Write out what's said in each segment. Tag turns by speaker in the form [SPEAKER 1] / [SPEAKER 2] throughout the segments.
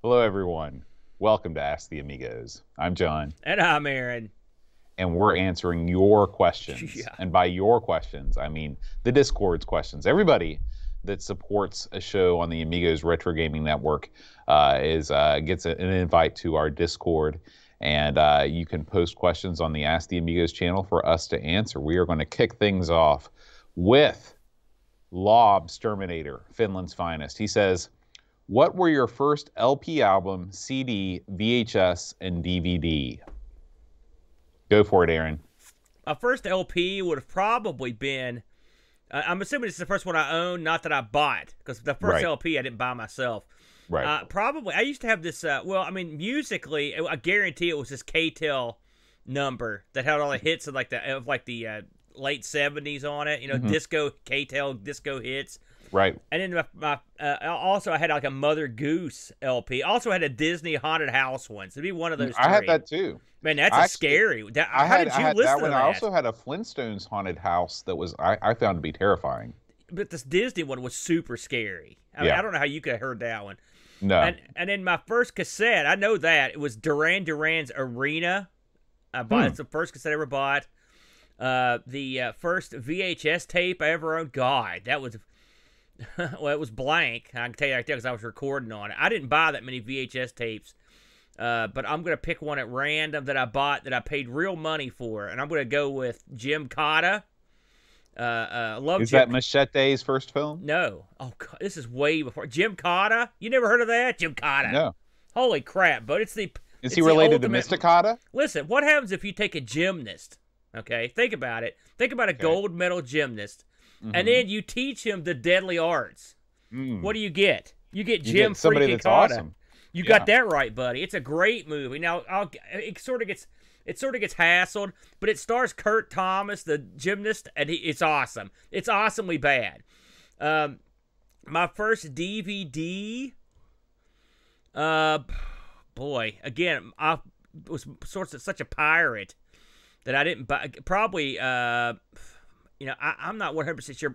[SPEAKER 1] Hello, everyone. Welcome to Ask the Amigos. I'm John.
[SPEAKER 2] And I'm Aaron.
[SPEAKER 1] And we're answering your questions.
[SPEAKER 2] Yeah.
[SPEAKER 1] And by your questions, I mean the Discord's questions. Everybody that supports a show on the Amigos Retro Gaming Network gets an invite to our Discord. And you can post questions on the Ask the Amigos channel for us to answer. We are going to kick things off with Lob Terminator, Finland's finest. He says, what were your first LP album, CD, VHS, and DVD? Go for it, Aaron.
[SPEAKER 2] My first LP would have probably been, I'm assuming it's the first one I owned, not that I bought, because the first LP I didn't buy myself.
[SPEAKER 1] Right.
[SPEAKER 2] Probably, I used to have this, musically, I guarantee it was this K-Tel number that had all the hits of the late 70s on it, disco, K-Tel disco hits.
[SPEAKER 1] Right.
[SPEAKER 2] And then also I had like a Mother Goose LP. Also had a Disney Haunted House one. So it'd be one of those three.
[SPEAKER 1] I had that too.
[SPEAKER 2] Man, that's scary. How did you listen to that?
[SPEAKER 1] I also had a Flintstones Haunted House that was I found to be terrifying.
[SPEAKER 2] But this Disney one was super scary. I mean, I don't know how you could have heard that one.
[SPEAKER 1] No.
[SPEAKER 2] And then my first cassette, I know that it was Duran Duran's Arena. I bought it's the first cassette I ever bought. The first VHS tape I ever owned. God, that was. Well, it was blank. I can tell you right there because I was recording on it. I didn't buy that many VHS tapes, but I'm going to pick one at random that I bought that I paid real money for, and I'm going to go with Jim Cotta.
[SPEAKER 1] Is that Machete's first film?
[SPEAKER 2] No. Oh, God, this is way before. Jim Cotta? You never heard of that? Jim Cotta.
[SPEAKER 1] No.
[SPEAKER 2] Holy crap, but Is
[SPEAKER 1] he related to Mr. Cotta?
[SPEAKER 2] Listen, what happens if you take a gymnast, okay? Think about it. Think about a gold medal gymnast. And then you teach him the deadly arts. What do you get? You get Jim freaking Cotta.
[SPEAKER 1] Awesome.
[SPEAKER 2] You got that right, buddy. It's a great movie. Now, it sort of gets hassled, but it stars Kurt Thomas, the gymnast, and it's awesome. It's awesomely bad. My first DVD, boy, again, I was such a pirate that I didn't buy. Probably. I'm not 100% sure.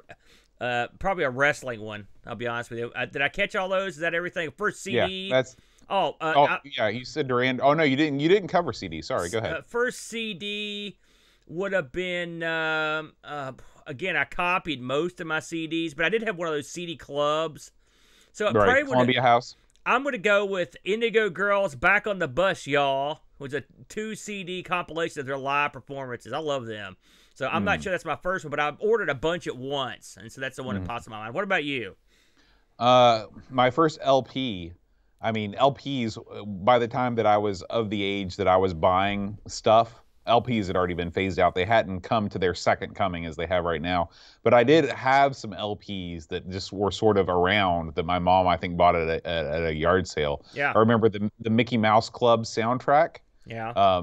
[SPEAKER 2] Probably a wrestling one. I'll be honest with you. Did I catch all those? Is that everything? First CD.
[SPEAKER 1] Yeah, that's. You said Duran. Oh no, you didn't. You didn't cover CD. Sorry, go ahead.
[SPEAKER 2] First CD would have been. Again, I copied most of my CDs, but I did have one of those CD clubs. So
[SPEAKER 1] right, Columbia House.
[SPEAKER 2] I'm going to go with Indigo Girls Back on the Bus, Y'all. It was a 2 CD compilation of their live performances. I love them. So I'm not sure that's my first one, but I ordered a bunch at once, and so that's the one that pops in my mind. What about you?
[SPEAKER 1] My first LP, I mean, LPs, by the time that I was of the age that I was buying stuff, LPs had already been phased out. They hadn't come to their second coming as they have right now. But I did have some LPs that just were sort of around that my mom, I think, bought at a yard sale.
[SPEAKER 2] Yeah.
[SPEAKER 1] I remember the Mickey Mouse Club soundtrack.
[SPEAKER 2] Yeah.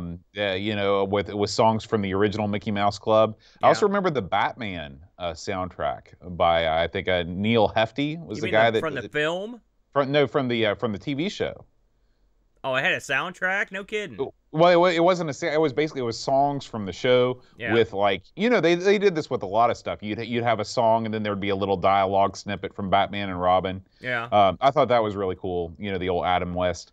[SPEAKER 1] With songs from the original Mickey Mouse Club.
[SPEAKER 2] Yeah.
[SPEAKER 1] I also remember the Batman soundtrack by I think Neil Hefti was the guy
[SPEAKER 2] from the film.
[SPEAKER 1] From the TV show.
[SPEAKER 2] Oh, it had a soundtrack? No kidding.
[SPEAKER 1] Well, it wasn't it was songs from the show with they did this with a lot of stuff. You'd have a song and then there'd be a little dialogue snippet from Batman and Robin.
[SPEAKER 2] Yeah.
[SPEAKER 1] I thought that was really cool. The old Adam West.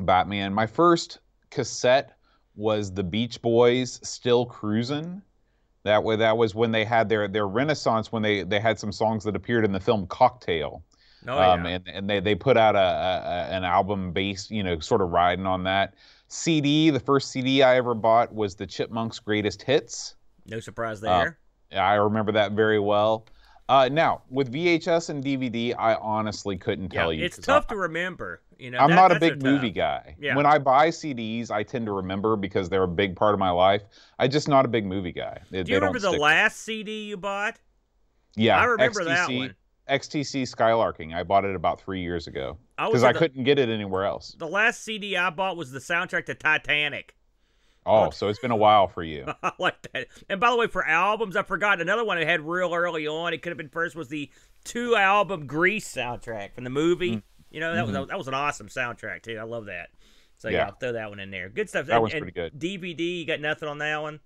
[SPEAKER 1] Batman. My first cassette was the Beach Boys' "Still Cruisin'." That was when they had their renaissance, when they had some songs that appeared in the film Cocktail. And they put out an album based, sort of riding on that. CD, the first CD I ever bought was the Chipmunks' Greatest Hits.
[SPEAKER 2] No surprise there.
[SPEAKER 1] I remember that very well. Now, with VHS and DVD, I honestly couldn't tell you.
[SPEAKER 2] It's tough to remember.
[SPEAKER 1] I'm not a big movie guy.
[SPEAKER 2] Yeah.
[SPEAKER 1] When I buy CDs, I tend to remember because they're a big part of my life. I'm just not a big movie guy.
[SPEAKER 2] Do you remember the last CD you bought?
[SPEAKER 1] Yeah.
[SPEAKER 2] I remember that one.
[SPEAKER 1] XTC Skylarking. I bought it about 3 years ago because I couldn't get it anywhere else.
[SPEAKER 2] The last CD I bought was the soundtrack to Titanic.
[SPEAKER 1] Oh, so it's been a while for you.
[SPEAKER 2] I like that. And by the way, for albums, I forgot another one I had real early on. It could have been first was the 2-album Grease soundtrack from the movie. That was an awesome soundtrack too. I love that. So yeah, I'll throw that one in there. Good stuff.
[SPEAKER 1] That was pretty good.
[SPEAKER 2] DVD, you got nothing on that one?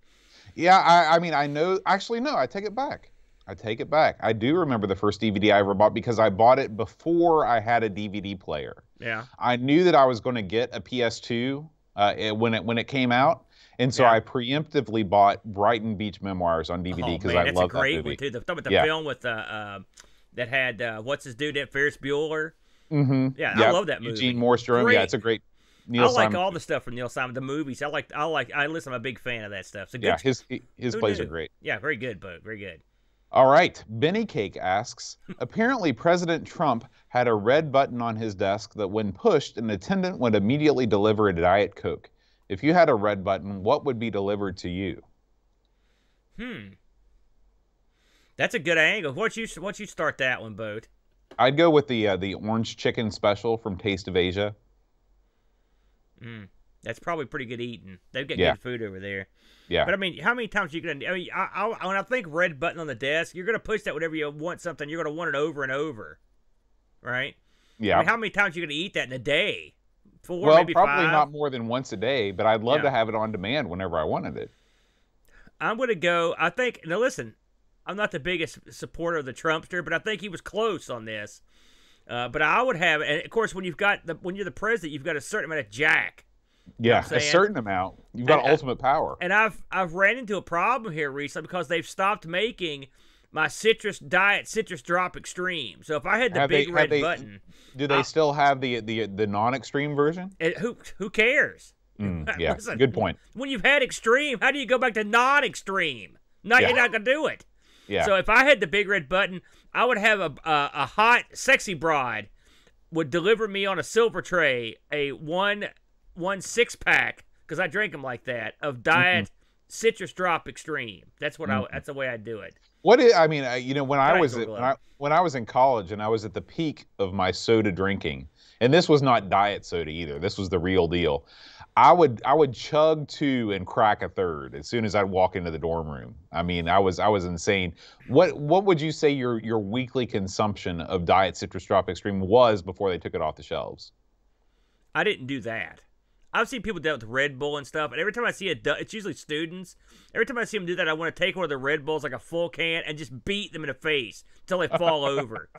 [SPEAKER 1] Yeah, I mean, I know. Actually, no, I take it back. I do remember the first DVD I ever bought because I bought it before I had a DVD player.
[SPEAKER 2] Yeah.
[SPEAKER 1] I knew that I was going to get a PS2 when it came out, and so I preemptively bought Brighton Beach Memoirs on DVD because I love that movie.
[SPEAKER 2] That's a great one too. The film with that had what's his dude, that Ferris Bueller.
[SPEAKER 1] Mm-hmm.
[SPEAKER 2] Yeah, I love that movie.
[SPEAKER 1] Eugene Morstrom. Yeah, it's a great. Neil
[SPEAKER 2] I like
[SPEAKER 1] Simon.
[SPEAKER 2] all the stuff from Neil Simon. The movies. I listen. I'm a big fan of that stuff. So
[SPEAKER 1] yeah, his plays are great.
[SPEAKER 2] Yeah, very good, bud. Very good.
[SPEAKER 1] All right. Benny Cake asks, apparently President Trump had a red button on his desk that when pushed, an attendant would immediately deliver a Diet Coke. If you had a red button, what would be delivered to you?
[SPEAKER 2] That's a good angle. Once you start that one, Boat?
[SPEAKER 1] I'd go with the orange chicken special from Taste of Asia.
[SPEAKER 2] That's probably pretty good eating. They've got good food over there.
[SPEAKER 1] Yeah.
[SPEAKER 2] But I mean, how many times are you gonna? I mean, when I think red button on the desk, you're gonna push that whenever you want something. You're gonna want it over and over, right?
[SPEAKER 1] Yeah.
[SPEAKER 2] I mean, how many times are you gonna eat that in a day? 4,
[SPEAKER 1] well,
[SPEAKER 2] maybe
[SPEAKER 1] probably
[SPEAKER 2] 5?
[SPEAKER 1] not more than once a day, but I'd love to have it on demand whenever I wanted it.
[SPEAKER 2] I'm gonna go. I think. Now listen, I'm not the biggest supporter of the Trumpster, but I think he was close on this. But I would have, and of course, when you're the president, you've got a certain amount of jack.
[SPEAKER 1] Yeah, a certain amount. You've got ultimate power.
[SPEAKER 2] And I've ran into a problem here recently because they've stopped making my Diet Citrus Drop Extreme. So if I had the big red button,
[SPEAKER 1] do they still have the non-extreme version?
[SPEAKER 2] Who cares?
[SPEAKER 1] Yeah,
[SPEAKER 2] Listen,
[SPEAKER 1] good point.
[SPEAKER 2] When you've had extreme, how do you go back to non-extreme? No, you're not gonna do it.
[SPEAKER 1] Yeah.
[SPEAKER 2] So if I had the big red button, I would have a hot, sexy bride would deliver me on a silver tray a one 6-pack, because I drink them like that, of Diet Citrus Drop Extreme. That's what that's the way I do it.
[SPEAKER 1] When I was in college and I was at the peak of my soda drinking, and this was not diet soda either. This was the real deal. I would chug 2 and crack a 3rd as soon as I'd walk into the dorm room. I mean, I was insane. What would you say your weekly consumption of Diet Citrus Drop Extreme was before they took it off the shelves?
[SPEAKER 2] I didn't do that. I've seen people do that with Red Bull and stuff, and every time I see it's usually students. Every time I see them do that, I want to take one of the Red Bulls, like a full can, and just beat them in the face until they fall over.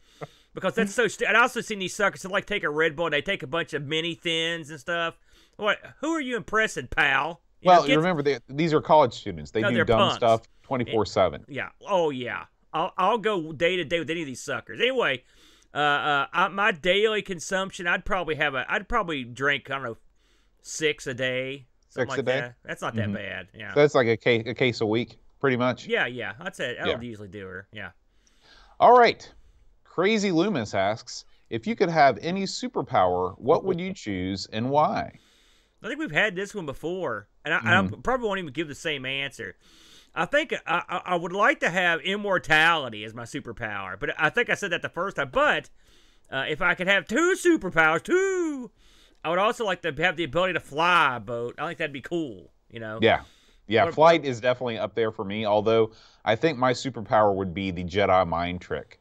[SPEAKER 2] Because that's so stupid. I also seen these suckers that take a Red Bull and they take a bunch of mini thins and stuff. What? Who are you impressing, pal?
[SPEAKER 1] Remember, these are college students. They do dumb
[SPEAKER 2] punks.
[SPEAKER 1] stuff 24/7.
[SPEAKER 2] Yeah. Oh yeah. I'll go day to day with any of these suckers. Anyway, my daily consumption, I'd probably drink, I don't know, 6 a day.
[SPEAKER 1] 6 a day?
[SPEAKER 2] That. That's not that bad. Yeah.
[SPEAKER 1] So that's like a case a week, pretty much.
[SPEAKER 2] Yeah. That's it. I would usually do her. Yeah.
[SPEAKER 1] All right. Crazy Loomis asks, if you could have any superpower, what would you choose and why?
[SPEAKER 2] I think we've had this one before, and I probably won't even give the same answer. I think I would like to have immortality as my superpower, but I think I said that the first time. But if I could have 2 superpowers, I would also like to have the ability to fly a boat. I think that'd be cool, you know?
[SPEAKER 1] Yeah, flight is definitely up there for me, although I think my superpower would be the Jedi mind trick,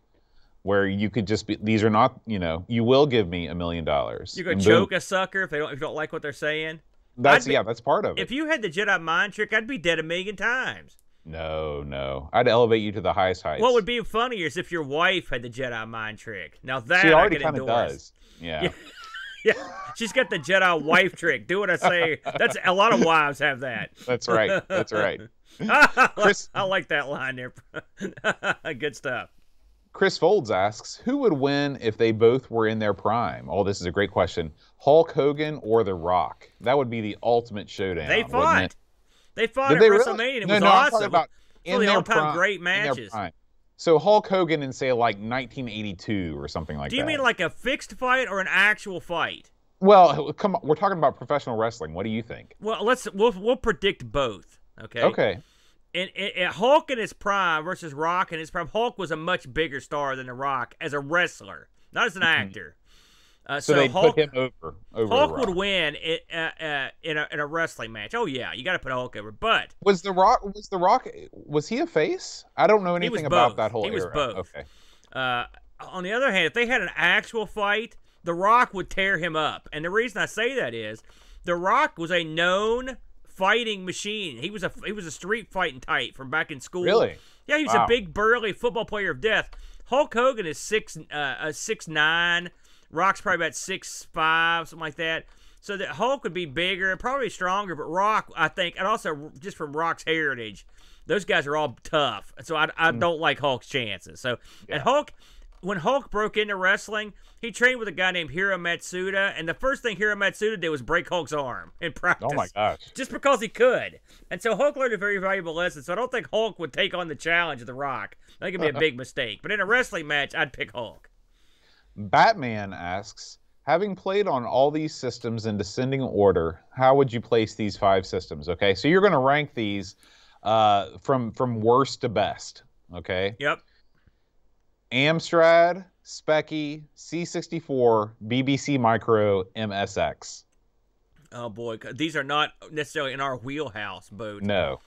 [SPEAKER 1] where you could just be, these are not, you will give me $1 million.
[SPEAKER 2] You could choke a sucker if you don't like what they're saying?
[SPEAKER 1] That's part of it.
[SPEAKER 2] If you had the Jedi mind trick, I'd be dead 1,000,000 times.
[SPEAKER 1] No. I'd elevate you to the highest heights.
[SPEAKER 2] What would be funnier is if your wife had the Jedi mind trick. Now that
[SPEAKER 1] she already
[SPEAKER 2] I could endorse.
[SPEAKER 1] Does. Yeah.
[SPEAKER 2] Yeah, she's got the Jedi wife trick. Do what I say. That's a lot of wives have that.
[SPEAKER 1] That's right.
[SPEAKER 2] Chris, I like that line there. Good stuff.
[SPEAKER 1] Chris Folds asks, who would win if they both were in their prime? Oh, this is a great question. Hulk Hogan or The Rock? That would be the ultimate showdown.
[SPEAKER 2] They fought. They fought
[SPEAKER 1] at
[SPEAKER 2] WrestleMania.
[SPEAKER 1] Really?
[SPEAKER 2] It was awesome.
[SPEAKER 1] I'm about
[SPEAKER 2] in the all-time great matches.
[SPEAKER 1] So Hulk Hogan in, say, like 1982 or something like that.
[SPEAKER 2] Do you mean like a fixed fight or an actual fight?
[SPEAKER 1] Well, come on. We're talking about professional wrestling. What do you think?
[SPEAKER 2] Well, we'll predict both. Okay.
[SPEAKER 1] Okay.
[SPEAKER 2] In Hulk in his prime versus Rock in his prime, Hulk was a much bigger star than The Rock as a wrestler, not as an actor.
[SPEAKER 1] So they put him over
[SPEAKER 2] Hulk would win in a wrestling match. Oh yeah, you got to put Hulk over. But
[SPEAKER 1] was The Rock was he a face? I don't know anything about that whole era.
[SPEAKER 2] He was both.
[SPEAKER 1] Okay.
[SPEAKER 2] On the other hand, if they had an actual fight, The Rock would tear him up. And the reason I say that is The Rock was a known fighting machine. He was a street fighting type from back in school.
[SPEAKER 1] Really?
[SPEAKER 2] Yeah, he was a big burly football player of death. Hulk Hogan is 6'9", Rock's probably about 6'5", something like that. So that Hulk would be bigger and probably stronger, but Rock, I think, and also just from Rock's heritage, those guys are all tough. So I don't like Hulk's chances. So and Hulk, when Hulk broke into wrestling, he trained with a guy named Hiro Matsuda, and the first thing Hiro Matsuda did was break Hulk's arm in practice.
[SPEAKER 1] Oh my gosh!
[SPEAKER 2] Just because he could. And so Hulk learned a very valuable lesson. So I don't think Hulk would take on the challenge of The Rock. I think it'd be a big mistake. But in a wrestling match, I'd pick Hulk.
[SPEAKER 1] Batman asks, having played on all these systems in descending order, how would you place these 5 systems? Okay, so you're going to rank these from worst to best. Okay.
[SPEAKER 2] Yep.
[SPEAKER 1] Amstrad, SPICY, C64, BBC Micro, MSX.
[SPEAKER 2] Oh boy, these are not necessarily in our wheelhouse, Boat.
[SPEAKER 1] No.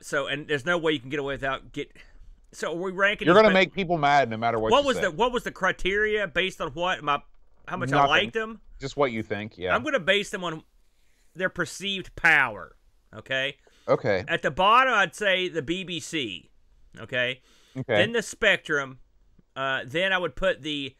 [SPEAKER 2] So and there's no way you can get away without So are we ranking?
[SPEAKER 1] You're going to make people mad no matter what.
[SPEAKER 2] What was the criteria based on what? How much I liked them?
[SPEAKER 1] Just what you think. Yeah.
[SPEAKER 2] I'm going to base them on their perceived power. Okay.
[SPEAKER 1] Okay.
[SPEAKER 2] At the bottom, I'd say the BBC. Okay.
[SPEAKER 1] Okay.
[SPEAKER 2] Then the Spectrum. Then I would put the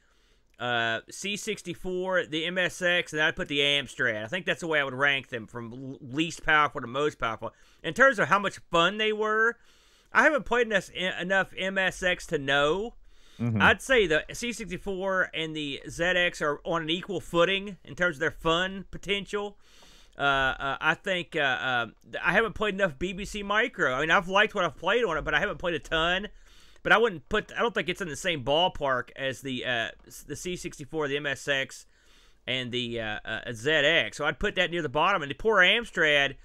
[SPEAKER 2] C64, the MSX, and I'd put the Amstrad. I think that's the way I would rank them from least powerful to most powerful. In terms of how much fun they were, I haven't played enough MSX to know. Mm-hmm. I'd say the C64 and the ZX are on an equal footing in terms of their fun potential. I think I haven't played enough BBC Micro. I mean, I've liked what I've played on it, but I haven't played a ton. But I don't think it's in the same ballpark as the C64, the MSX, and the ZX. So I'd put that near the bottom. And the poor Amstrad,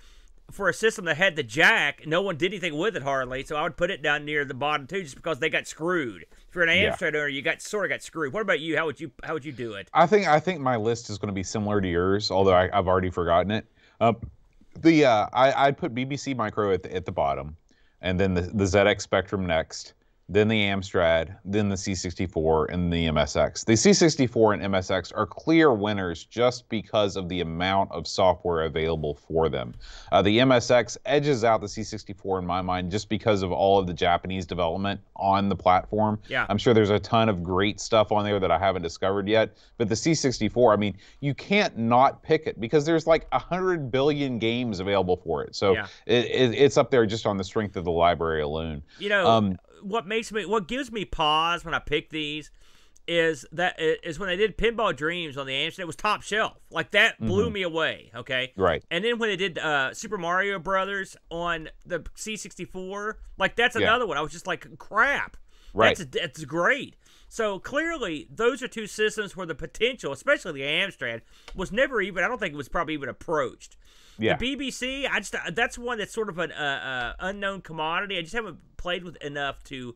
[SPEAKER 2] for a system that had the jack, no one did anything with it hardly. So I would put it down near the bottom too, just because they got screwed. If you're an Amstrad owner, you sort of got screwed. What about you? How would you do it?
[SPEAKER 1] I think my list is going to be similar to yours, although I've already forgotten it. I'd put BBC Micro at the bottom, and then the ZX Spectrum next. Then the Amstrad, then the C64, and the MSX. The C64 and MSX are clear winners just because of the amount of software available for them. The MSX edges out the C64 in my mind just because of all of the Japanese development on the platform.
[SPEAKER 2] Yeah.
[SPEAKER 1] I'm sure there's a ton of great stuff on there that I haven't discovered yet. But the C64, I mean, you can't not pick it because there's like 100 billion games available for it. So it's up there just on the strength of the library alone.
[SPEAKER 2] You know, what gives me pause when I pick these is when they did Pinball Dreams on the Amstrad. It was top shelf. Like, that blew me away, okay?
[SPEAKER 1] Right.
[SPEAKER 2] And then when they did Super Mario Brothers on the C64, like, that's another one. I was just like, crap.
[SPEAKER 1] Right.
[SPEAKER 2] That's great. So clearly, those are two systems where the potential, especially the Amstrad, was never even, I don't think it was probably even approached. Yeah. The BBC, that's one that's sort of an unknown commodity. I just haven't played with enough to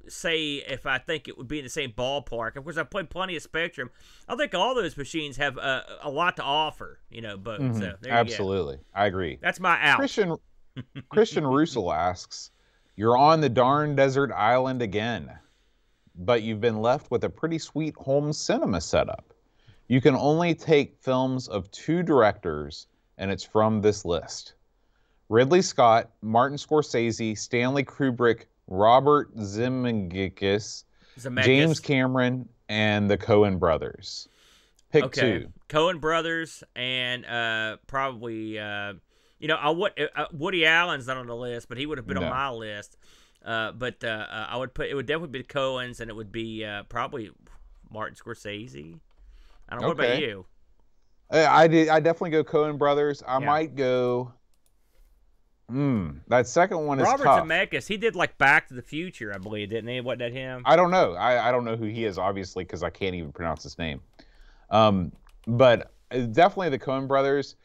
[SPEAKER 2] say if I think it would be in the same ballpark. Of course, I've played plenty of Spectrum. I think all those machines have a lot to offer, both. Mm-hmm. So there
[SPEAKER 1] Absolutely.
[SPEAKER 2] You go.
[SPEAKER 1] I agree.
[SPEAKER 2] That's my out.
[SPEAKER 1] Christian Russell asks, you're on the darn desert island again, but you've been left with a pretty sweet home cinema setup. You can only take films of 2 directors, and it's from this list: Ridley Scott, Martin Scorsese, Stanley Kubrick, Robert Zemeckis, James Cameron, and the Coen Brothers. Pick 2.
[SPEAKER 2] Coen Brothers and probably Woody Allen's not on the list, but he would have been on my list. But I would put, it would definitely be the Coens, and it would be probably Martin Scorsese. I don't know. What about you?
[SPEAKER 1] I definitely go Coen Brothers. I might go. That second one is tough.
[SPEAKER 2] Robert Zemeckis, he did like Back to the Future, I believe, didn't he? Wasn't that him?
[SPEAKER 1] I don't know. I don't know who he is, obviously, because I can't even pronounce his name. But definitely the Coen Brothers.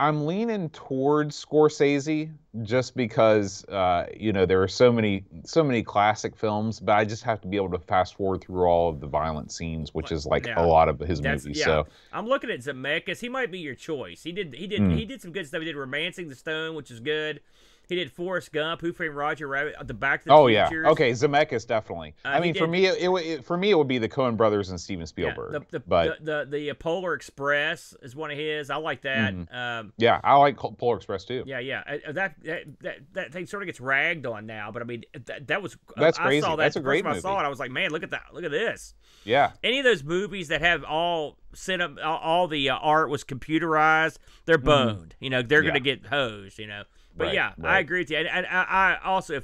[SPEAKER 1] I'm leaning towards Scorsese just because there are so many classic films, but I just have to be able to fast forward through all of the violent scenes, which is like a lot of his movies.
[SPEAKER 2] Yeah.
[SPEAKER 1] So
[SPEAKER 2] I'm looking at Zemeckis. He might be your choice. He did some good stuff. He did Romancing the Stone, which is good. He did Forrest Gump, Who Framed Roger Rabbit, The Back to the
[SPEAKER 1] Oh
[SPEAKER 2] Futures.
[SPEAKER 1] yeah, okay, Zemeckis definitely. I mean,
[SPEAKER 2] did,
[SPEAKER 1] for me, it would be the Coen Brothers and Steven Spielberg.
[SPEAKER 2] The Polar Express is one of his. I like that.
[SPEAKER 1] Yeah, I like Polar Express too.
[SPEAKER 2] Yeah. That thing sort of gets ragged on now, but I mean, that was
[SPEAKER 1] that's
[SPEAKER 2] I
[SPEAKER 1] crazy.
[SPEAKER 2] saw that
[SPEAKER 1] That's a great movie.
[SPEAKER 2] I saw it, I was like, man, look at that, look at this.
[SPEAKER 1] Yeah.
[SPEAKER 2] Any of those movies that have all the art was computerized, they're boned. You know, they're gonna get hosed. You know. But
[SPEAKER 1] right.
[SPEAKER 2] I agree with you. And I also,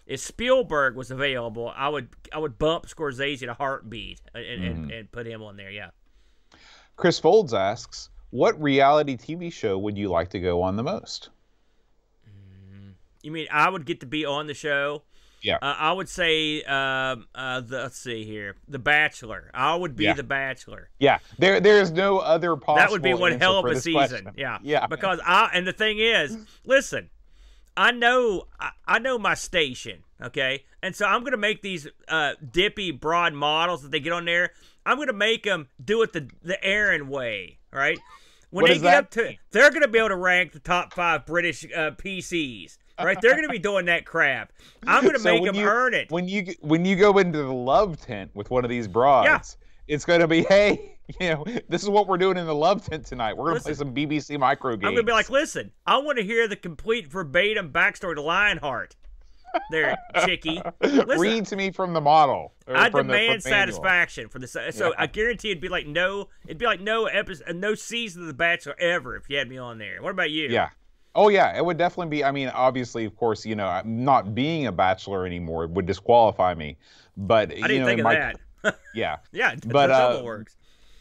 [SPEAKER 2] if Spielberg was available, I would bump Scorsese in a heartbeat and put him on there. Yeah.
[SPEAKER 1] Chris Folds asks, what reality TV show would you like to go on the most?
[SPEAKER 2] You mean I would get to be on the show?
[SPEAKER 1] Yeah.
[SPEAKER 2] I would say, let's see here, The Bachelor. I would be The Bachelor.
[SPEAKER 1] Yeah. There's no other possible.
[SPEAKER 2] That would be one hell of a season.
[SPEAKER 1] Question.
[SPEAKER 2] Yeah.
[SPEAKER 1] Yeah.
[SPEAKER 2] Because and the thing is, listen, I know my station, okay, and so I'm gonna make these dippy broad models that they get on there. I'm gonna make them do it the Aaron way, right? When they get up to, they're gonna be able to rank the top 5 British PCs. Right, they're going to be doing that crap. I'm going to make them earn it.
[SPEAKER 1] When you go into the love tent with one of these broads, it's going to be, hey, this is what we're doing in the love tent tonight. We're going to play some BBC micro games.
[SPEAKER 2] I'm going to be like, listen, I want to hear the complete verbatim backstory to Lionheart. There, chickie. Listen,
[SPEAKER 1] read to me from the model.
[SPEAKER 2] I demand satisfaction for this. So I guarantee it'd be like no episode, no season of The Bachelor ever if you had me on there. What about you?
[SPEAKER 1] Yeah. Oh yeah, it would definitely be. I mean, obviously, of course, not being a bachelor anymore would disqualify me. But
[SPEAKER 2] I didn't think of that.
[SPEAKER 1] Yeah.
[SPEAKER 2] Yeah,
[SPEAKER 1] but
[SPEAKER 2] double works.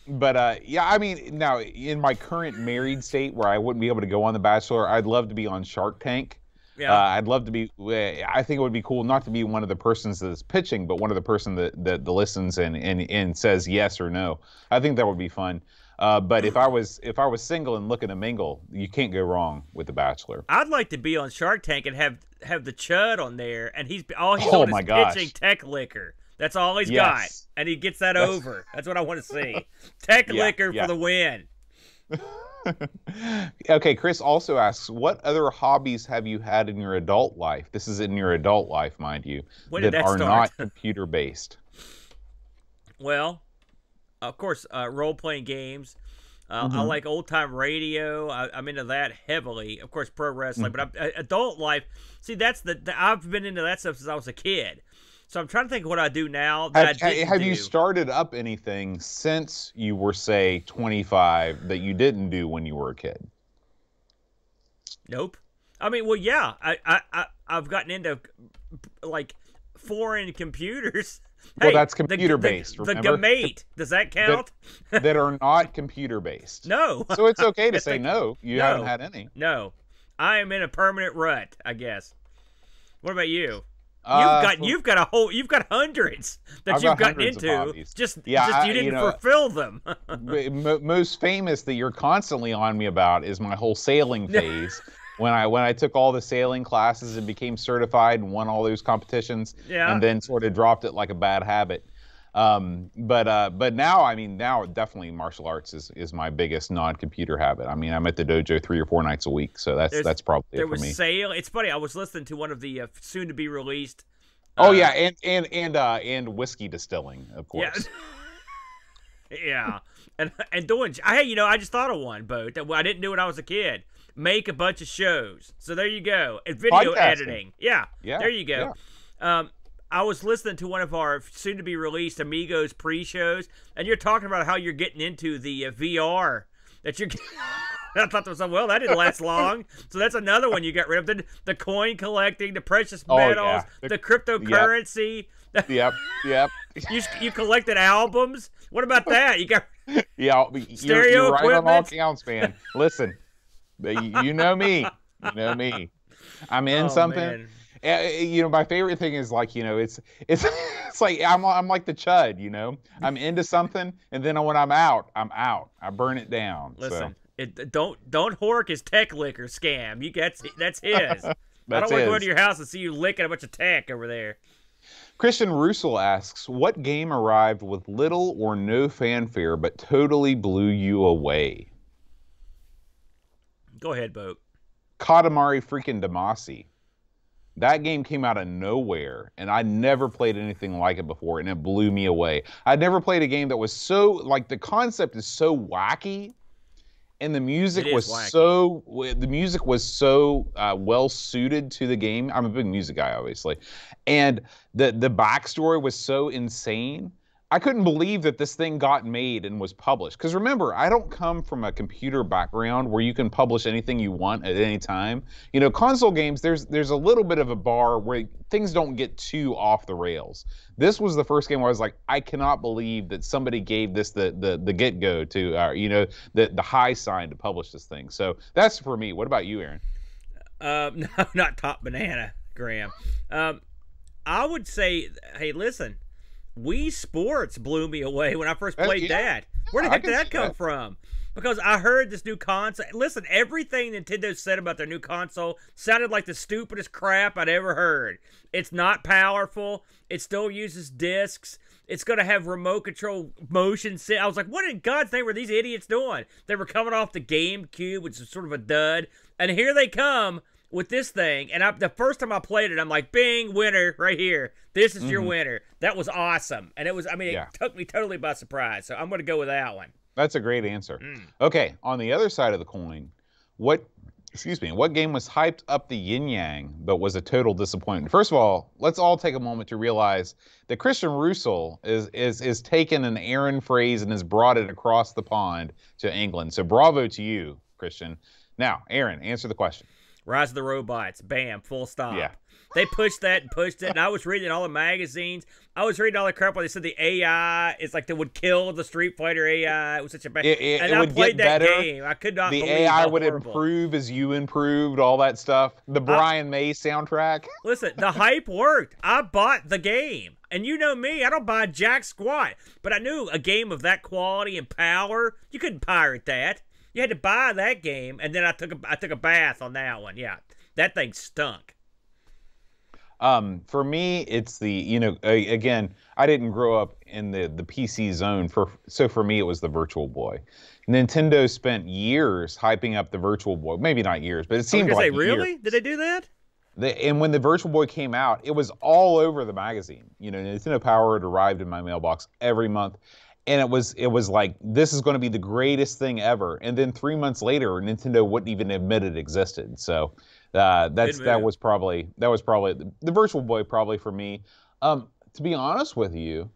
[SPEAKER 1] But yeah, I mean, now in my current married state where I wouldn't be able to go on The Bachelor, I'd love to be on Shark Tank.
[SPEAKER 2] Yeah.
[SPEAKER 1] I'd love to be. I think it would be cool not to be one of the persons that's pitching, but one of the person that listens and says yes or no. I think that would be fun. But if I was single and looking to mingle, you can't go wrong with The Bachelor.
[SPEAKER 2] I'd like to be on Shark Tank and have the Chud on there, and he's doing is pitching tech liquor. That's all he's got, and he gets that over. That's what I want to see. Tech liquor for the win.
[SPEAKER 1] Okay, Chris also asks, what other hobbies have you had in your adult life? This is in your adult life, mind you, that are not computer based.
[SPEAKER 2] Well, of course, role-playing games. I like old-time radio. I'm into that heavily. Of course, pro wrestling. But adult life, see, that's I've been into that stuff since I was a kid. So I'm trying to think of what I do now that I didn't
[SPEAKER 1] Have you started up anything since you were, say, 25 that you didn't do when you were a kid?
[SPEAKER 2] Nope. I mean, well, yeah. I've gotten into, like, foreign computers.
[SPEAKER 1] Well, that's computer-based,
[SPEAKER 2] the Gamate. Does that count?
[SPEAKER 1] that are not computer-based.
[SPEAKER 2] No.
[SPEAKER 1] So it's okay to say no. You haven't had any.
[SPEAKER 2] No. I am in a permanent rut, I guess. What about you? You've got hundreds that you've gotten into. Just you didn't fulfill them.
[SPEAKER 1] Most famous that you're constantly on me about is my whole sailing phase. When I took all the sailing classes and became certified and won all those competitions, and then sort of dropped it like a bad habit. But now definitely martial arts is my biggest non-computer habit. I mean, I'm at the dojo 3 or 4 nights a week, so that's probably it for me.
[SPEAKER 2] There was It's funny. I was listening to one of the soon to be released.
[SPEAKER 1] And whiskey distilling, of course.
[SPEAKER 2] Yeah, and doing. I just thought of one, Boat, that I didn't do when I was a kid. Make a bunch of shows. So there you go. And video editing. Yeah. There you go. Yeah. I was listening to one of our soon-to-be-released Amigos pre-shows, and you're talking about how you're getting into the VR. That you're. I thought to myself, well, that didn't last long. So that's another one you got rid of. The coin collecting, the precious metals, the cryptocurrency.
[SPEAKER 1] Yep.
[SPEAKER 2] You collected albums. What about that? You got
[SPEAKER 1] stereo
[SPEAKER 2] equipment.
[SPEAKER 1] Right on all counts, man. Listen. You know me. I'm in something. Man. My favorite thing is like, it's like I'm like the Chud, I'm into something, and then when I'm out. I burn it down.
[SPEAKER 2] Listen, don't hork his tech liquor scam. That's his. I don't want to go into your house and see you licking a bunch of tech over there.
[SPEAKER 1] Christian Russell asks, what game arrived with little or no fanfare but totally blew you away?
[SPEAKER 2] Go ahead, Boat.
[SPEAKER 1] Katamari freaking Damacy. That game came out of nowhere, and I never played anything like it before, and it blew me away. I'd never played a game that was so, like, the concept is so wacky, and the music was so well suited to the game. I'm a big music guy, obviously, and the backstory was so insane. I couldn't believe that this thing got made and was published. Because remember, I don't come from a computer background where you can publish anything you want at any time. You know, console games, there's a little bit of a bar where things don't get too off the rails. This was the first game where I was like, I cannot believe that somebody gave this the get-go to, you know, the high sign to publish this thing. So that's for me. What about you, Aaron?
[SPEAKER 2] No, not Top Banana, Graham. I would say, hey, listen. Wii Sports blew me away when I first played that. Where the heck did that come from? Because I heard this new console. Listen, everything Nintendo said about their new console sounded like the stupidest crap I'd ever heard. It's not powerful. It still uses discs. It's going to have remote control motion. I was like, what in God's name were these idiots doing? They were coming off the GameCube, which is sort of a dud. And here they come with this thing, and the first time I played it, I'm like, bing, winner, right here. This is your winner. That was awesome. And it was, I mean, it took me totally by surprise, so I'm going to go with that one.
[SPEAKER 1] That's a great answer. Okay, on the other side of the coin, what game was hyped up the yin-yang, but was a total disappointment? First of all, let's all take a moment to realize that Christian Russell is taken an Aaron phrase and has brought it across the pond to England. So bravo to you, Christian. Now, Aaron, answer the question.
[SPEAKER 2] Rise of the Robots. Bam. Full stop.
[SPEAKER 1] Yeah.
[SPEAKER 2] They pushed that and pushed it. And I was reading all the magazines. I was reading all the crap where they said the AI is like they would kill the Street Fighter AI. It was such a bad. And I played that game. I could not believe
[SPEAKER 1] the AI would
[SPEAKER 2] horrible.
[SPEAKER 1] Improve as you improved, all that stuff. The Brian May soundtrack.
[SPEAKER 2] Listen, the hype worked. I bought the game. And you know me, I don't buy jack squat. But I knew a game of that quality and power, you couldn't pirate that. You had to buy that game, and then I took a bath on that one. Yeah, that thing stunk.
[SPEAKER 1] For me, it's the, you know, again, I didn't grow up in the PC zone, so for me it was the Virtual Boy. Nintendo spent years hyping up the Virtual Boy. Maybe not years, but it seemed like
[SPEAKER 2] really?
[SPEAKER 1] years.
[SPEAKER 2] Did they do that?
[SPEAKER 1] And when the Virtual Boy came out, it was all over the magazine. You know, Nintendo Power had arrived in my mailbox every month. And it was like, this is going to be the greatest thing ever. And then 3 months later, Nintendo wouldn't even admit it existed. So that was probably the Virtual Boy probably for me. To be honest with you,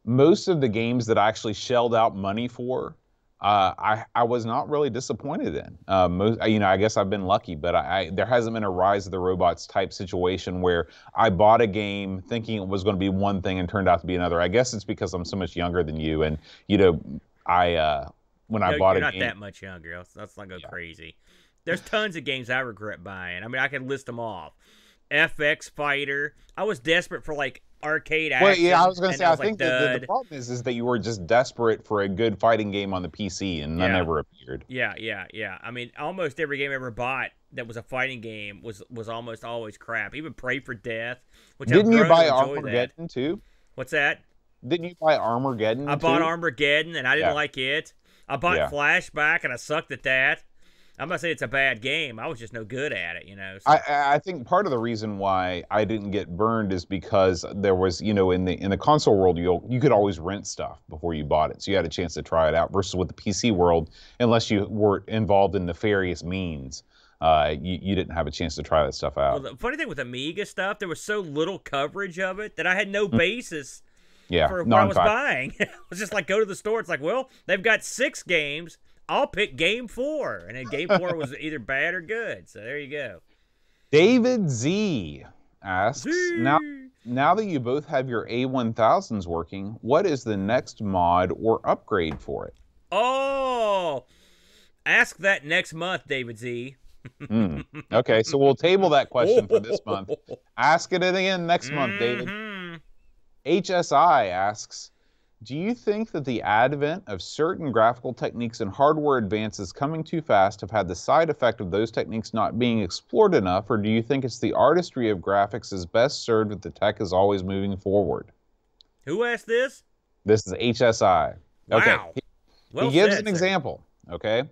[SPEAKER 1] most of the games that I actually shelled out money for, I was not really disappointed in. You know, I guess I've been lucky, but there hasn't been a Rise of the Robots type situation where I bought a game thinking it was going to be one thing and turned out to be another. I guess it's because I'm so much younger than you, and you know, when I bought a game,
[SPEAKER 2] you're not that much younger. Let's not go crazy. There's tons of games I regret buying. I mean, I can list them off. FX Fighter. I was desperate for like arcade action.
[SPEAKER 1] Well, yeah, I was going to say, I think the problem is that you were just desperate for a good fighting game on the PC, and none ever appeared.
[SPEAKER 2] Yeah. I mean, almost every game I ever bought that was a fighting game was almost always crap. Even Pray for Death, which
[SPEAKER 1] didn't you buy Armageddon too?
[SPEAKER 2] What's that?
[SPEAKER 1] Didn't you buy Armageddon?
[SPEAKER 2] I bought Armageddon, and I didn't like it. I bought Flashback, and I sucked at that. I'm not saying it's a bad game. I was just no good at it, you know. So.
[SPEAKER 1] I think part of the reason why I didn't get burned is because there was, you know, in the console world, you could always rent stuff before you bought it, so you had a chance to try it out. Versus with the PC world, unless you were involved in nefarious means, you didn't have a chance to try that stuff out.
[SPEAKER 2] Well, the funny thing with Amiga stuff, there was so little coverage of it that I had no basis for what I was buying. I was just like, go to the store. It's like, well, they've got 6 games. I'll pick game 4. And then game 4 was either bad or good. So there you go.
[SPEAKER 1] David Z asks, now that you both have your A1000s working, what is the next mod or upgrade for it?
[SPEAKER 2] Oh, ask that next month, David Z.
[SPEAKER 1] Okay, so we'll table that question for this month. Ask it again next month, David. HSI asks, do you think that the advent of certain graphical techniques and hardware advances coming too fast have had the side effect of those techniques not being explored enough, or do you think it's the artistry of graphics is best served if the tech is always moving forward?
[SPEAKER 2] Who asked this?
[SPEAKER 1] This is HSI. Okay.
[SPEAKER 2] Wow.
[SPEAKER 1] He gives an example, okay?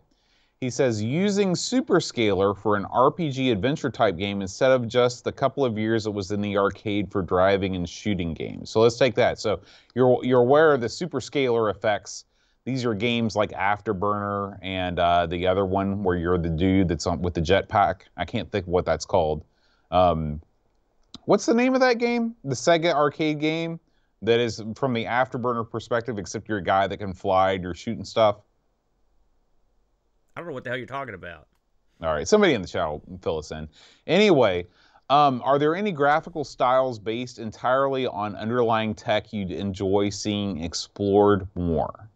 [SPEAKER 1] He says, using Superscaler for an RPG adventure type game instead of just the couple of years it was in the arcade for driving and shooting games. So let's take that. So you're aware of the Superscaler effects. These are games like Afterburner and the other one where you're the dude that's on with the jetpack. I can't think of what that's called. What's the name of that game? The Sega arcade game that is from the Afterburner perspective, except you're a guy that can fly and you're shooting stuff.
[SPEAKER 2] I don't know what the hell you're talking about.
[SPEAKER 1] All right, somebody in the chat will fill us in. Anyway, are there any graphical styles based entirely on underlying tech you'd enjoy seeing explored more?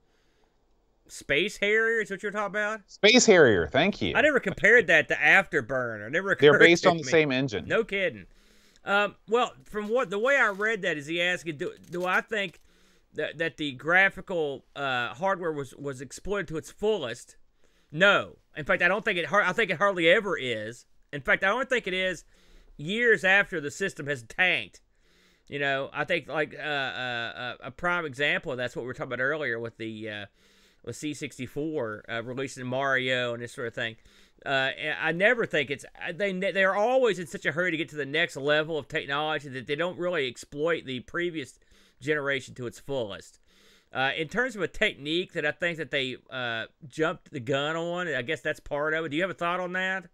[SPEAKER 2] Space Harrier is what you're talking about?
[SPEAKER 1] Space Harrier, thank you.
[SPEAKER 2] I never compared that to Afterburner. Never
[SPEAKER 1] They're based on the same engine.
[SPEAKER 2] No kidding. Well, from the way I read that is he asking, do I think that the graphical hardware was exploited to its fullest? No. In fact, I think it hardly ever is. In fact, I don't think it is years after the system has tanked. You know, I think like a prime example of that's what we were talking about earlier with the C64 releasing Mario and this sort of thing. I never think they're always in such a hurry to get to the next level of technology that they don't really exploit the previous generation to its fullest. In terms of a technique that I think that they jumped the gun on, I guess that's part of it. Do you have a thought on that?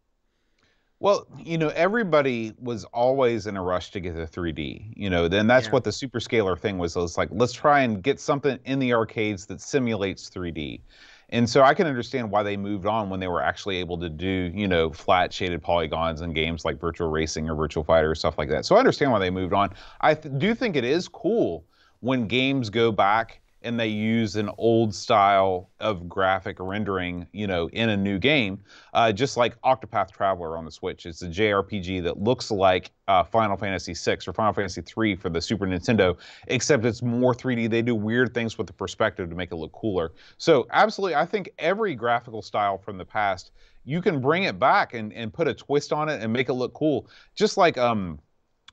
[SPEAKER 1] Well, you know, everybody was always in a rush to get to 3D. You know, then that's what the Superscaler thing was. It was like, let's try and get something in the arcades that simulates 3D. And so I can understand why they moved on when they were actually able to do, you know, flat shaded polygons in games like Virtual Racing or Virtual Fighter or stuff like that. So I understand why they moved on. I do think it is cool when games go back and they use an old style of graphic rendering, you know, in a new game, just like Octopath Traveler on the Switch. It's a JRPG that looks like Final Fantasy VI or Final Fantasy III for the Super Nintendo, except it's more 3D. They do weird things with the perspective to make it look cooler. So absolutely, I think every graphical style from the past, you can bring it back and put a twist on it and make it look cool. Just like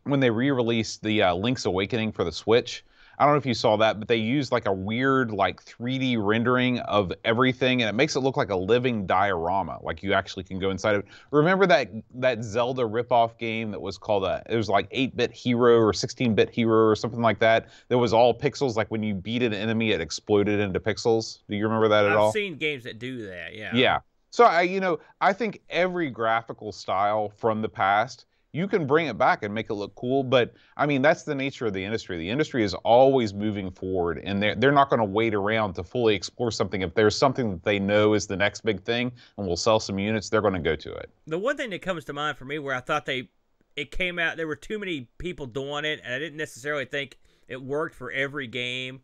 [SPEAKER 1] when they re-released the Link's Awakening for the Switch. I don't know if you saw that, but they used like a weird like 3D rendering of everything, and it makes it look like a living diorama. Like you actually can go inside of it. Remember that Zelda ripoff game that was called it was like 8-bit Hero or 16-bit Hero or something like that. That was all pixels. Like when you beat an enemy, it exploded into pixels. Do you remember that at all?
[SPEAKER 2] I've seen games that do that. Yeah.
[SPEAKER 1] Yeah. So I think every graphical style from the past, you can bring it back and make it look cool, but I mean, that's the nature of the industry. The industry is always moving forward, and they're not going to wait around to fully explore something. If there's something that they know is the next big thing and will sell some units, they're going to go to it.
[SPEAKER 2] The one thing that comes to mind for me where I thought it came out, there were too many people doing it, and I didn't necessarily think it worked for every game,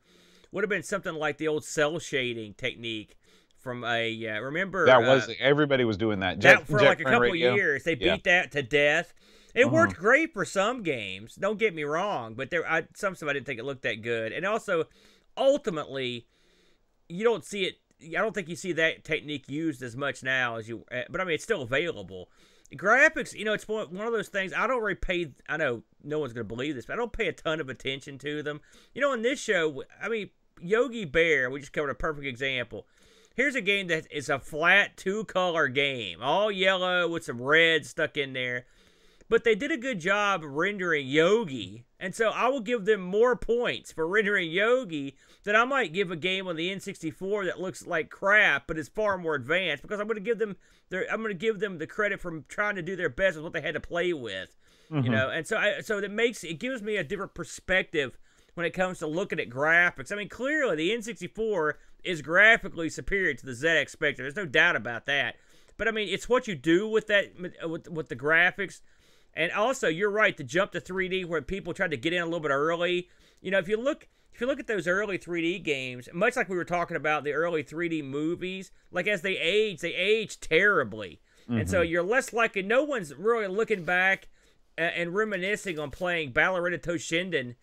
[SPEAKER 2] would have been something like the old cell shading technique from remember?
[SPEAKER 1] That was, everybody was doing that.
[SPEAKER 2] For like a couple of years. They beat that to death. It worked great for some games, don't get me wrong, but some stuff I didn't think it looked that good. And also, ultimately, you don't see it. I don't think you see that technique used as much now as you. But I mean, it's still available. Graphics, you know, it's one of those things. I don't really pay. I know no one's going to believe this, but I don't pay a ton of attention to them. You know, in this show, I mean, Yogi Bear, we just covered a perfect example. Here's a game that is a flat 2-color game, all yellow with some red stuck in there. But they did a good job rendering Yogi, and so I will give them more points for rendering Yogi than I might give a game on the N64 that looks like crap, but is far more advanced, because I'm going to give them the credit for trying to do their best with what they had to play with, you know. And so it gives me a different perspective when it comes to looking at graphics. I mean, clearly the N64 is graphically superior to the ZX Spectrum. There's no doubt about that. But I mean, it's what you do with that with the graphics. And also, you're right, to jump to 3D where people tried to get in a little bit early. You know, if you look at those early 3D games, much like we were talking about the early 3D movies, like as they age terribly. And so you're less likely, no one's really looking back and reminiscing on playing Ballerina Toshinden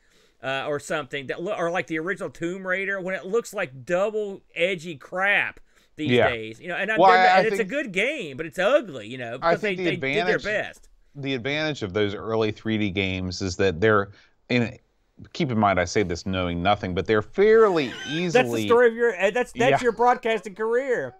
[SPEAKER 2] or something, or like the original Tomb Raider, when it looks like double edgy crap these days. You know, and it's a good game, but it's ugly, you know, because they did their best.
[SPEAKER 1] The advantage of those early 3D games is that they're keep in mind I say this knowing nothing, but they're fairly easily.
[SPEAKER 2] That's the story of your. That's your broadcasting career.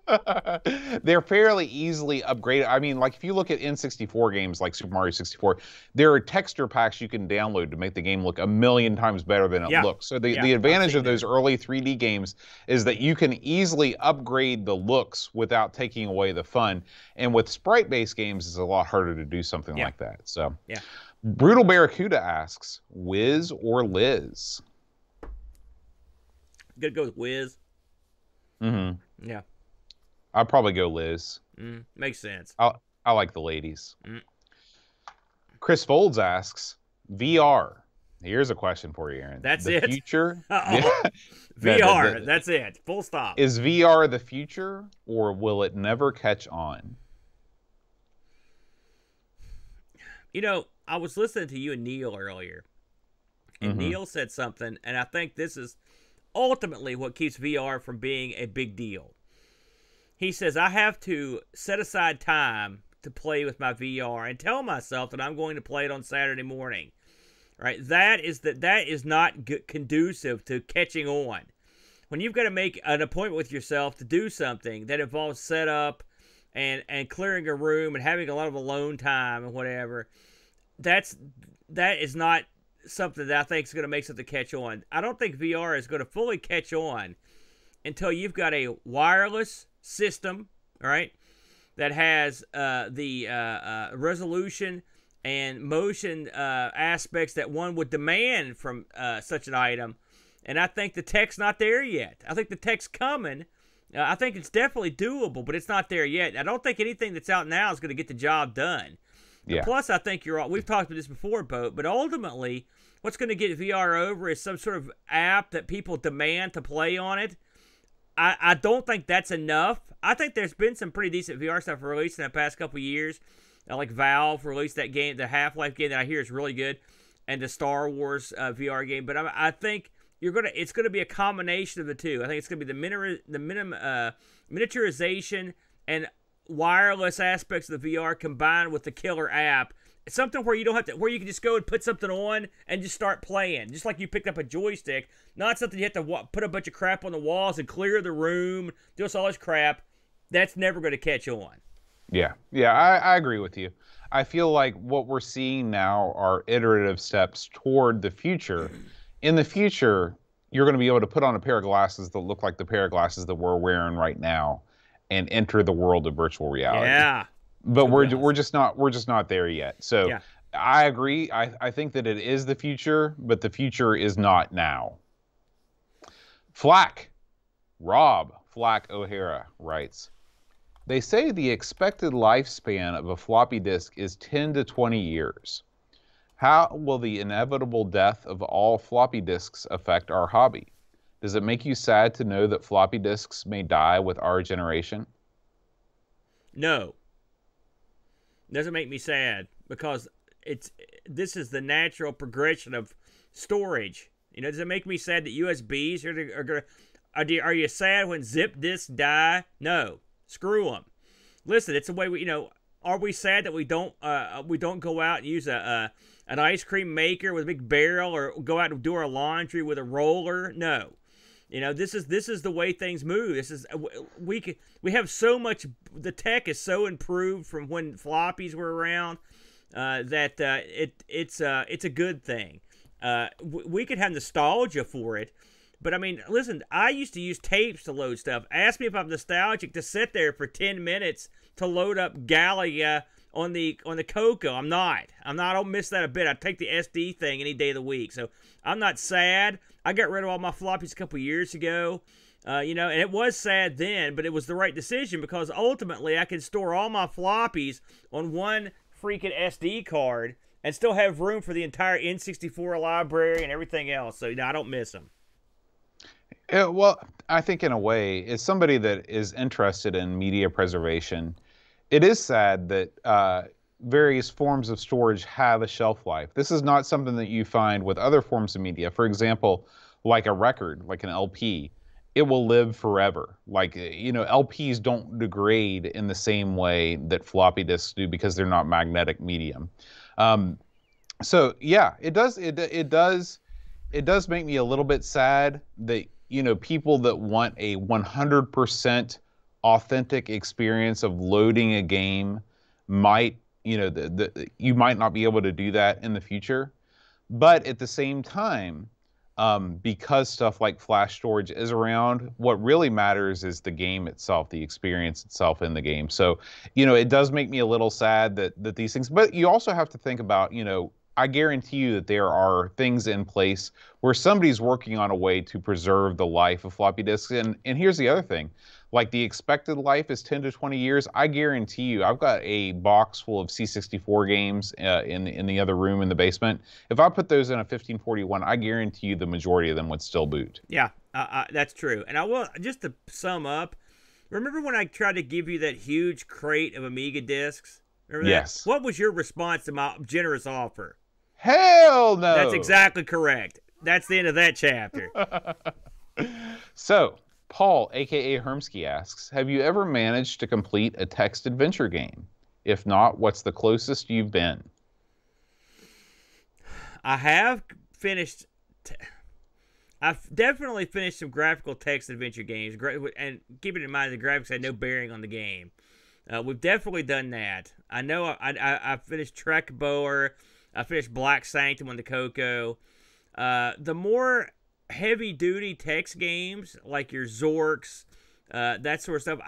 [SPEAKER 1] They're fairly easily upgraded. I mean, like if you look at N64 games like Super Mario 64, there are texture packs you can download to make the game look 1,000,000 times better than it looks. So the advantage of those early 3D games is that you can easily upgrade the looks without taking away the fun. And with sprite-based games, it's a lot harder to do something like that. So
[SPEAKER 2] yeah.
[SPEAKER 1] Brutal Barracuda asks, Wiz or Liz?
[SPEAKER 2] Gonna go with Wiz.
[SPEAKER 1] Mm-hmm.
[SPEAKER 2] Yeah.
[SPEAKER 1] I'd probably go Liz.
[SPEAKER 2] Makes sense.
[SPEAKER 1] I like the ladies. Chris Folds asks, VR. Here's a question for you, Aaron.
[SPEAKER 2] That's
[SPEAKER 1] the
[SPEAKER 2] it?
[SPEAKER 1] Future?
[SPEAKER 2] VR, that's it. Full stop.
[SPEAKER 1] Is VR the future, or will it never catch on?
[SPEAKER 2] You know, I was listening to you and Neil earlier, and Neil said something, and I think this is ultimately what keeps VR from being a big deal. He says, I have to set aside time to play with my VR and tell myself that I'm going to play it on Saturday morning. Right? That is not conducive to catching on. When you've got to make an appointment with yourself to do something that involves setup and clearing a room and having a lot of alone time and whatever, that is not something that I think is going to make something catch on. I don't think VR is going to fully catch on until you've got a wireless system, all right, that has the resolution and motion aspects that one would demand from such an item. And I think the tech's not there yet. I think the tech's coming. I think it's definitely doable, but it's not there yet. I don't think anything that's out now is going to get the job done. Yeah. Plus, I think we've talked about this before, but ultimately, what's going to get VR over is some sort of app that people demand to play on it. I don't think that's enough. I think there's been some pretty decent VR stuff released in the past couple of years. Like Valve released that game, the Half-Life game that I hear is really good, and the Star Wars VR game. But I think it's gonna be a combination of the two. I think it's gonna be the miniaturization and wireless aspects of the VR combined with the killer app. It's something where you don't have to, where you can just go and put something on and just start playing, just like you picked up a joystick. Not something you have to put a bunch of crap on the walls and clear the room, do all this crap. That's never going to catch on.
[SPEAKER 1] Yeah, I agree with you. I feel like what we're seeing now are iterative steps toward the future. In the future, you're going to be able to put on a pair of glasses that look like the pair of glasses that we're wearing right now, and enter the world of virtual reality.
[SPEAKER 2] Yeah.
[SPEAKER 1] But we're just not there yet. So yeah. I agree. I think that it is the future, but the future is not now. Rob Flack O'Hara writes, they say the expected lifespan of a floppy disk is 10 to 20 years. How will the inevitable death of all floppy disks affect our hobby? Does it make you sad to know that floppy disks may die with our generation?
[SPEAKER 2] No. It doesn't make me sad, because this is the natural progression of storage. You know, does it make me sad that USBs are going to... Are you sad when zip disks die? No. Screw them. Listen, it's the way are we sad that we don't go out and use an ice cream maker with a big barrel, or go out and do our laundry with a roller? No. You know, this is the way things move. We have so much. The tech is so improved from when floppies were around that it's a good thing. We could have nostalgia for it, but I mean, listen. I used to use tapes to load stuff. Ask me if I'm nostalgic to sit there for 10 minutes to load up Galaga on the Coco. I'm not. I don't miss that a bit. I take the SD thing any day of the week, so I'm not sad. I got rid of all my floppies a couple years ago, and it was sad then, but it was the right decision, because ultimately I can store all my floppies on one freaking SD card and still have room for the entire N64 library and everything else. So I don't miss them.
[SPEAKER 1] Well, I think in a way, as somebody that is interested in media preservation, it is sad that various forms of storage have a shelf life. This is not something that you find with other forms of media. For example, like a record, like an LP, it will live forever. Like, LPs don't degrade in the same way that floppy disks do, because they're not magnetic medium. So yeah, it does it does make me a little bit sad that, you know, people that want a 100% authentic experience of loading a game might, you know, you might not be able to do that in the future. But at the same time, because stuff like flash storage is around, what really matters is the game itself, the experience itself in the game. So, you know, it does make me a little sad that these things, but you also have to think about, you know, I guarantee you that there are things in place where somebody's working on a way to preserve the life of floppy disks. And here's the other thing, like the expected life is 10 to 20 years. I guarantee you, I've got a box full of C64 games in the other room in the basement. If I put those in a 1541, I guarantee you the majority of them would still boot.
[SPEAKER 2] Yeah, that's true. And I will, just to sum up, remember when I tried to give you that huge crate of Amiga discs? Remember that?
[SPEAKER 1] Yes.
[SPEAKER 2] What was your response to my generous offer?
[SPEAKER 1] Hell no!
[SPEAKER 2] That's exactly correct. That's the end of that chapter.
[SPEAKER 1] So, Paul, a.k.a. Hermsky, asks, have you ever managed to complete a text adventure game? If not, what's the closest you've been?
[SPEAKER 2] I have finished... I've definitely finished some graphical text adventure games. And keeping in mind, the graphics had no bearing on the game. We've definitely done that. I know I finished Trek Boer. I finished Black Sanctum on the Coco. The more heavy-duty text games, like your Zorks, that sort of stuff,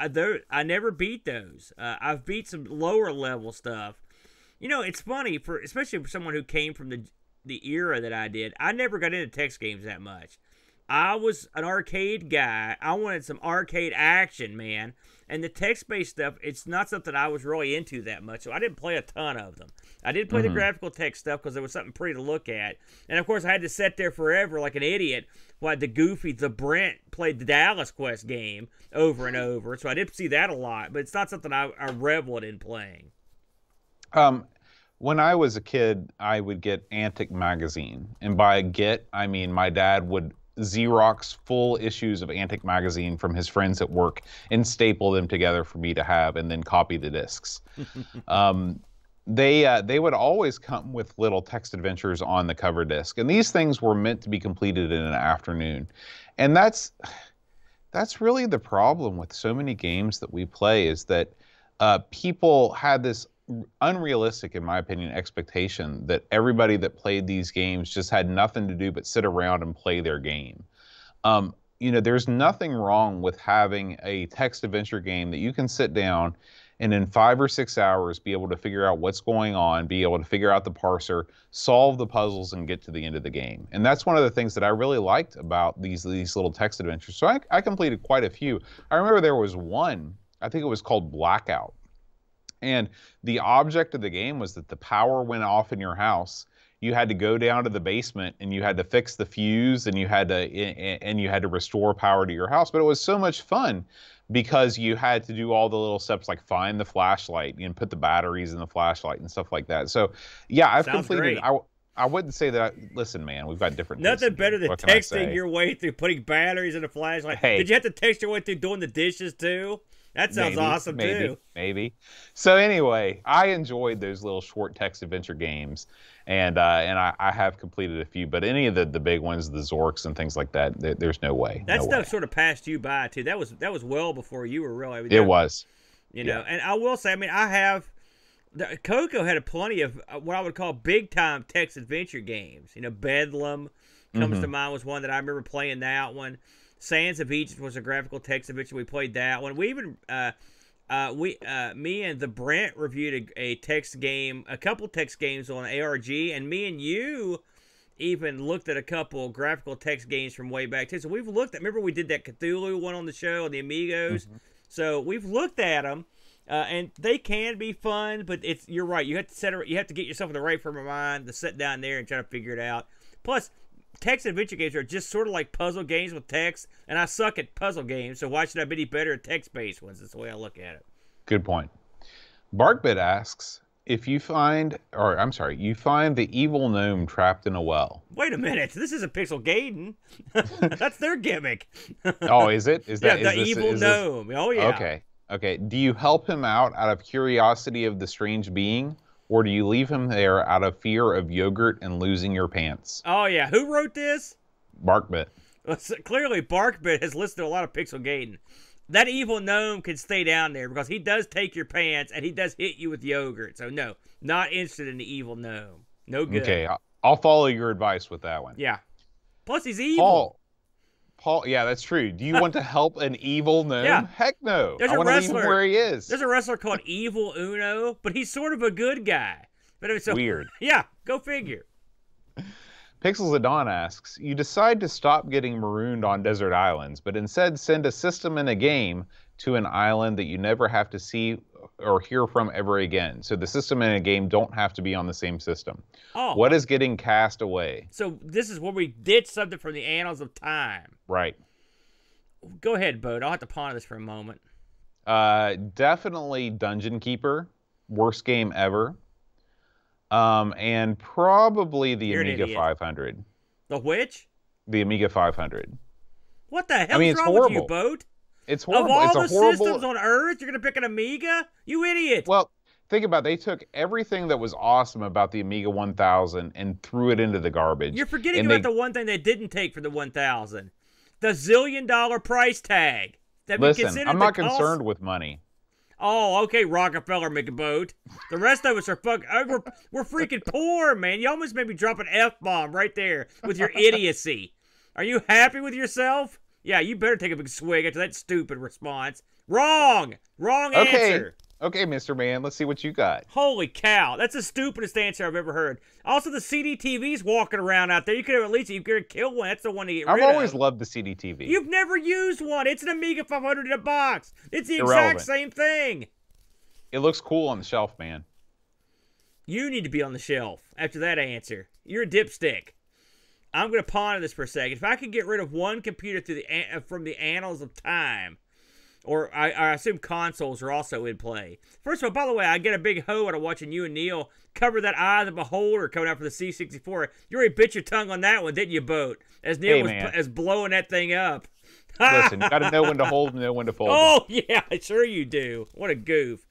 [SPEAKER 2] I never beat those. I've beat some lower-level stuff. You know, it's funny, especially for someone who came from the era that I did. I never got into text games that much. I was an arcade guy. I wanted some arcade action, man. And the text-based stuff, it's not something I was really into that much, so I didn't play a ton of them. I did play the graphical text stuff because there was something pretty to look at. And, of course, I had to sit there forever like an idiot while the Brent played the Dallas Quest game over and over. So I did see that a lot, but it's not something I reveled in playing.
[SPEAKER 1] When I was a kid, I would get Antic Magazine. And by get, I mean my dad would Xerox full issues of Antic Magazine from his friends at work and staple them together for me to have and then copy the discs. They would always come with little text adventures on the cover disc. And these things were meant to be completed in an afternoon. And that's really the problem with so many games that we play, is that people had this unrealistic, in my opinion, expectation that everybody that played these games just had nothing to do but sit around and play their game. You know, there's nothing wrong with having a text adventure game that you can sit down and in 5 or 6 hours be able to figure out what's going on, be able to figure out the parser, solve the puzzles, and get to the end of the game. And that's one of the things that I really liked about these little text adventures. So I completed quite a few. I remember there was one, I think it was called Blackout. And the object of the game was that the power went off in your house. You had to go down to the basement and you had to fix the fuse and you had to restore power to your house. But it was so much fun because you had to do all the little steps like find the flashlight and put the batteries in the flashlight and stuff like that. So yeah, I've completed. I wouldn't say that. Listen, man, we've got different.
[SPEAKER 2] Nothing better than texting your way through putting batteries in a flashlight. Hey, did you have to text your way through doing the dishes too? That sounds awesome too.
[SPEAKER 1] Maybe. So anyway, I enjoyed those little short text adventure games, and I have completed a few. But any of the big ones, the Zorks and things like that, there's no way.
[SPEAKER 2] That stuff sort of passed you by too. That was well before you were really.
[SPEAKER 1] It was.
[SPEAKER 2] You know, and I will say, I mean, Coco had plenty of what I would call big time text adventure games. You know, Bedlam comes to mind, was one that I remember playing. That one. Sands of Egypt was a graphical text adventure. We played that one. We even, me and the Brent reviewed a text game, a couple text games on ARG, and me and you even looked at a couple graphical text games from way back too. So we've looked at. Remember we did that Cthulhu one on the show, on the Amigos. So we've looked at them, and they can be fun. But you're right. You have to get yourself in the right frame of mind to sit down there and try to figure it out. Plus, text adventure games are just sort of like puzzle games with text, and I suck at puzzle games, so why should I be any better at text-based ones? That's the way I look at it.
[SPEAKER 1] Good point. Barkbit asks, if you find the evil gnome trapped in a well.
[SPEAKER 2] Wait a minute, this is a Pixel Gaiden. That's their gimmick.
[SPEAKER 1] Oh, is it? Is that
[SPEAKER 2] the evil gnome? Oh, yeah.
[SPEAKER 1] Okay. Do you help him out of curiosity of the strange being? Or do you leave him there out of fear of yogurt and losing your pants?
[SPEAKER 2] Oh, yeah. Who wrote this?
[SPEAKER 1] Barkbit.
[SPEAKER 2] Clearly, Barkbit has listened to a lot of Pixel Gaten. That evil gnome can stay down there because he does take your pants and he does hit you with yogurt. So no, not interested in the evil gnome. No good.
[SPEAKER 1] Okay, I'll follow your advice with that one.
[SPEAKER 2] Yeah. Plus, he's evil.
[SPEAKER 1] Paul, yeah, that's true. Do you want to help an evil gnome?
[SPEAKER 2] Yeah.
[SPEAKER 1] Heck no.
[SPEAKER 2] There's
[SPEAKER 1] I
[SPEAKER 2] a
[SPEAKER 1] want to leave him
[SPEAKER 2] wrestler.
[SPEAKER 1] where he is.
[SPEAKER 2] There's a wrestler called Evil Uno, but he's sort of a good guy. But it's
[SPEAKER 1] weird.
[SPEAKER 2] Yeah, go figure.
[SPEAKER 1] Pixels of Dawn asks, you decide to stop getting marooned on desert islands, but instead send a system in a game to an island that you never have to see or hear from ever again. So the system in a game don't have to be on the same system.
[SPEAKER 2] Oh.
[SPEAKER 1] What is getting cast away?
[SPEAKER 2] So this is where we did something from the annals of time.
[SPEAKER 1] Right.
[SPEAKER 2] Go ahead, Boat. I'll have to ponder this for a moment.
[SPEAKER 1] Definitely Dungeon Keeper. Worst game ever. And probably the Amiga 500.
[SPEAKER 2] The which?
[SPEAKER 1] The Amiga 500.
[SPEAKER 2] What the hell is wrong with you, Boat?
[SPEAKER 1] It's horrible.
[SPEAKER 2] Of all
[SPEAKER 1] it's
[SPEAKER 2] the
[SPEAKER 1] a horrible
[SPEAKER 2] systems on Earth, you're going to pick an Amiga? You idiot.
[SPEAKER 1] Well, think about it. They took everything that was awesome about the Amiga 1000 and threw it into the garbage.
[SPEAKER 2] You're forgetting about the one thing they didn't take for the 1000. The $1 zillion price tag.
[SPEAKER 1] Listen, I'm not concerned with money.
[SPEAKER 2] Oh, okay, Rockefeller McBoat. The rest of us are we're freaking poor, man. You almost made me drop an F-bomb right there with your idiocy. Are you happy with yourself? Yeah, you better take a big swig after that stupid response. Wrong! Wrong answer.
[SPEAKER 1] Okay, Mr. Man, let's see what you got.
[SPEAKER 2] Holy cow, that's the stupidest answer I've ever heard. Also, the CD TV's walking around out there. You could have at least, you could kill one. That's the one to get rid of.
[SPEAKER 1] I've always loved the CD TV.
[SPEAKER 2] You've never used one. It's an Amiga 500 in a box. It's the exact same thing.
[SPEAKER 1] It looks cool on the shelf, man.
[SPEAKER 2] You need to be on the shelf after that answer. You're a dipstick. I'm going to ponder this for a second. If I could get rid of one computer from the annals of time, or I assume consoles are also in play. First of all, by the way, I get a big hoe out of watching you and Neil cover that Eye of the Beholder coming out for the C64. You already bit your tongue on that one, didn't you, Boat? As Neil was blowing that thing up.
[SPEAKER 1] Listen, you got to know when to hold and know when to fold.
[SPEAKER 2] Oh, yeah, sure you do. What a goof.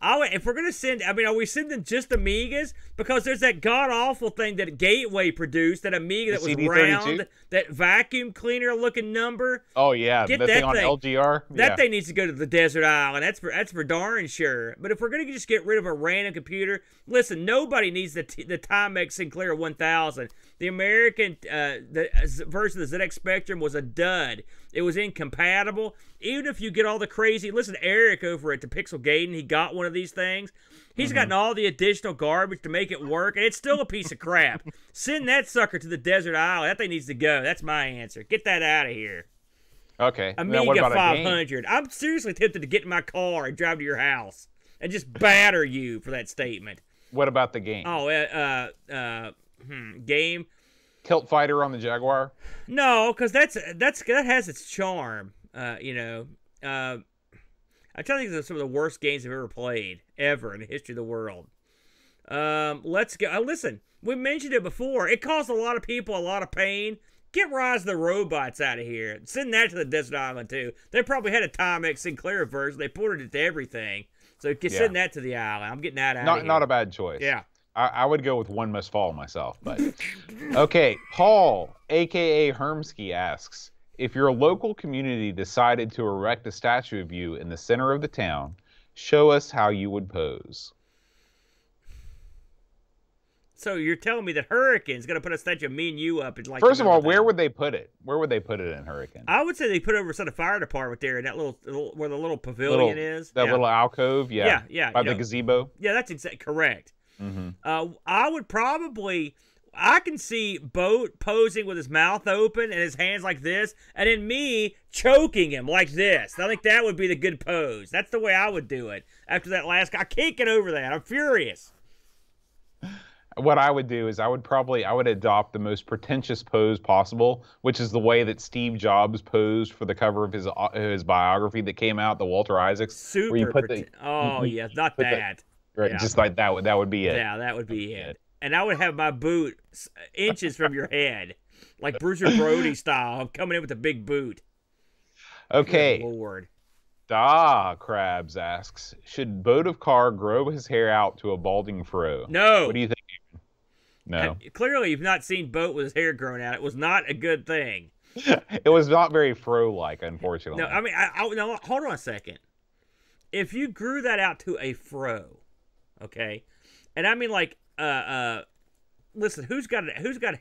[SPEAKER 2] If we're going to send, are we sending just Amigas? Because there's that god-awful thing that Gateway produced, that Amiga that was round, that vacuum cleaner-looking number.
[SPEAKER 1] Oh, yeah, that thing on LGR.
[SPEAKER 2] That thing needs to go to the desert island. That's for darn sure. But if we're going to just get rid of a random computer, listen, nobody needs the Timex Sinclair 1000. The American version of the ZX Spectrum was a dud. It was incompatible. Even if you get all the crazy... Listen to Eric over at the Pixel Gaten. He got one of these things. He's gotten all the additional garbage to make it work, and it's still a piece of crap. Send that sucker to the desert island. That thing needs to go. That's my answer. Get that out of here.
[SPEAKER 1] Okay.
[SPEAKER 2] Amiga 500. I'm seriously tempted to get in my car and drive to your house and just batter you for that statement.
[SPEAKER 1] What about the game?
[SPEAKER 2] Oh, game.
[SPEAKER 1] Tilt Fighter on the Jaguar?
[SPEAKER 2] No, because that has its charm. I'm trying to think of some of the worst games I've ever played, ever, in the history of the world. Let's go. Listen, we mentioned it before. It caused a lot of people a lot of pain. Get Rise of the Robots out of here. Send that to the desert island, too. They probably had a Timex Sinclair version. They ported it to everything. So send that to the island. I'm getting that out of here.
[SPEAKER 1] Not a bad choice.
[SPEAKER 2] Yeah.
[SPEAKER 1] I would go with One Must Fall myself. But okay, Paul, a.k.a. Hermsky, asks, if your local community decided to erect a statue of you in the center of the town, show us how you would pose.
[SPEAKER 2] So you're telling me that Hurricane's going to put a statue of me and you up?
[SPEAKER 1] First of all, where would they put it? Where would they put it in Hurricane?
[SPEAKER 2] I would say they put it over the fire department there in that little where the little pavilion is.
[SPEAKER 1] That little alcove,
[SPEAKER 2] yeah.
[SPEAKER 1] By the gazebo.
[SPEAKER 2] Yeah, that's correct. I would probably... I can see Boat posing with his mouth open and his hands like this, and then me choking him like this. I think that would be the good pose. That's the way I would do it. After that last guy, I can't get over that. I'm furious.
[SPEAKER 1] What I would do is I would adopt the most pretentious pose possible, which is the way that Steve Jobs posed for the cover of his biography that came out, the Walter Isaacs.
[SPEAKER 2] Super.
[SPEAKER 1] Where you put
[SPEAKER 2] not that.
[SPEAKER 1] Right, yeah. Just like that would be it.
[SPEAKER 2] Yeah, that would be it. And I would have my boot inches from your head, like Bruiser Brody style. I'm coming in with a big boot.
[SPEAKER 1] Okay.
[SPEAKER 2] Good Lord.
[SPEAKER 1] Crabs asks, should Boatofcar grow his hair out to a balding fro?
[SPEAKER 2] No.
[SPEAKER 1] What do you think? No.
[SPEAKER 2] Clearly, you've not seen Boat with his hair growing out. It was not a good thing.
[SPEAKER 1] It was not very fro-like, unfortunately.
[SPEAKER 2] No, I mean, no, hold on a second. If you grew that out to a fro, okay, and I mean like, listen, who's got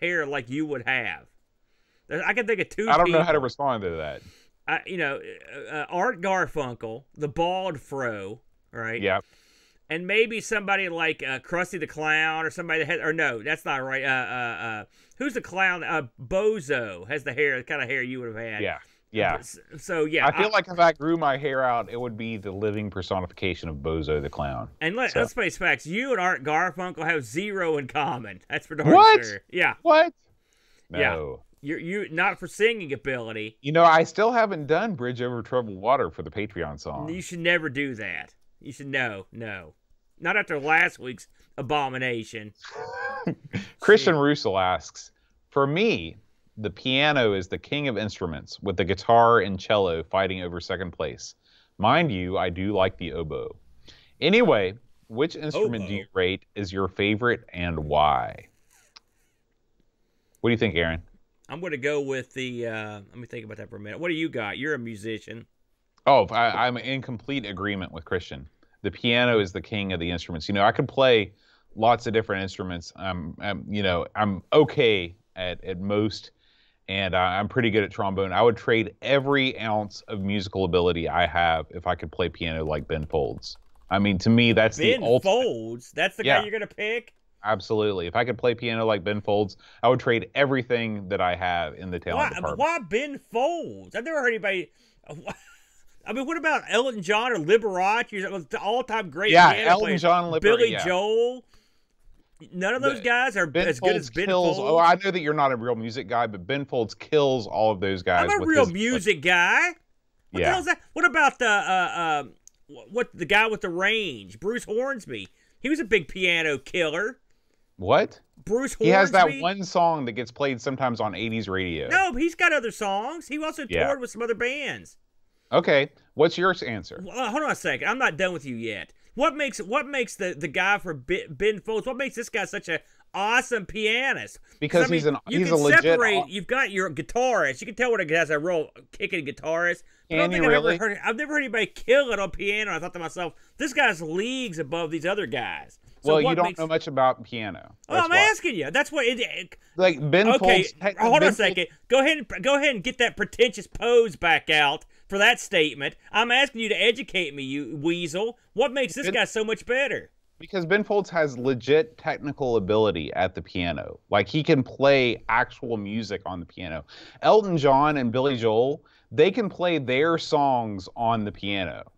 [SPEAKER 2] hair like you would have? I can think of two.
[SPEAKER 1] I don't know how to respond to that.
[SPEAKER 2] Art Garfunkel, the bald fro, right?
[SPEAKER 1] Yeah.
[SPEAKER 2] And maybe somebody like Krusty the Clown or somebody that has, or no, that's not right. Who's the clown? Bozo has the kind of hair you would have had.
[SPEAKER 1] Yeah. Yeah.
[SPEAKER 2] So yeah,
[SPEAKER 1] I feel like if I grew my hair out, it would be the living personification of Bozo the Clown.
[SPEAKER 2] And let's face facts. You and Art Garfunkel have zero in common. That's for darn sure. Yeah.
[SPEAKER 1] What? No.
[SPEAKER 2] Yeah. You not for singing ability.
[SPEAKER 1] You know, I still haven't done Bridge Over Troubled Water for the Patreon song.
[SPEAKER 2] You should never do that. You should no. Not after last week's abomination.
[SPEAKER 1] Christian Russell asks, for me, the piano is the king of instruments, with the guitar and cello fighting over second place. Mind you, I do like the oboe. Anyway, which instrument do you rate is your favorite and why? What do you think, Aaron?
[SPEAKER 2] I'm going to go with the, let me think about that for a minute. What do you got? You're a musician.
[SPEAKER 1] Oh, I'm in complete agreement with Christian. The piano is the king of the instruments. You know, I could play lots of different instruments. I'm okay at most, and I'm pretty good at trombone. I would trade every ounce of musical ability I have if I could play piano like Ben Folds. I mean, to me, that's the ultimate.
[SPEAKER 2] Ben Folds? That's the guy you're going to pick?
[SPEAKER 1] Absolutely. If I could play piano like Ben Folds, I would trade everything that I have in the talent department.
[SPEAKER 2] Why Ben Folds? I've never heard anybody... I mean, what about Elton John or Liberace? The all-time great piano
[SPEAKER 1] Elton
[SPEAKER 2] players.
[SPEAKER 1] John, Liberace,
[SPEAKER 2] Billy Joel. None of those guys are as good as Ben Folds.
[SPEAKER 1] Oh, I know that you're not a real music guy, but Ben Folds kills all of those guys.
[SPEAKER 2] I'm a real music guy. What the hell is that? What about the guy with the range, Bruce Hornsby? He was a big piano killer.
[SPEAKER 1] What?
[SPEAKER 2] Bruce Hornsby.
[SPEAKER 1] He has that one song that gets played sometimes on 80s radio.
[SPEAKER 2] No, but he's got other songs. He also toured with some other bands.
[SPEAKER 1] Okay, what's your answer?
[SPEAKER 2] Well, hold on a second. I'm not done with you yet. What makes the guy for Ben Folds? What makes this guy such a awesome pianist?
[SPEAKER 1] Because he's a legit.
[SPEAKER 2] You've got your guitarist. You can tell what a guy's a real kicking guitarist.
[SPEAKER 1] Can you really?
[SPEAKER 2] I've never heard anybody kill it on piano. I thought to myself, this guy's leagues above these other guys. So
[SPEAKER 1] well, you don't know much about piano.
[SPEAKER 2] I'm asking you. That's what.
[SPEAKER 1] Like Ben Folds.
[SPEAKER 2] Okay, hold on a second. Go ahead and get that pretentious pose back out for that statement. I'm asking you to educate me, you weasel. What makes this guy so much better?
[SPEAKER 1] Because Ben Folds has legit technical ability at the piano. Like, he can play actual music on the piano. Elton John and Billy Joel, they can play their songs on the piano.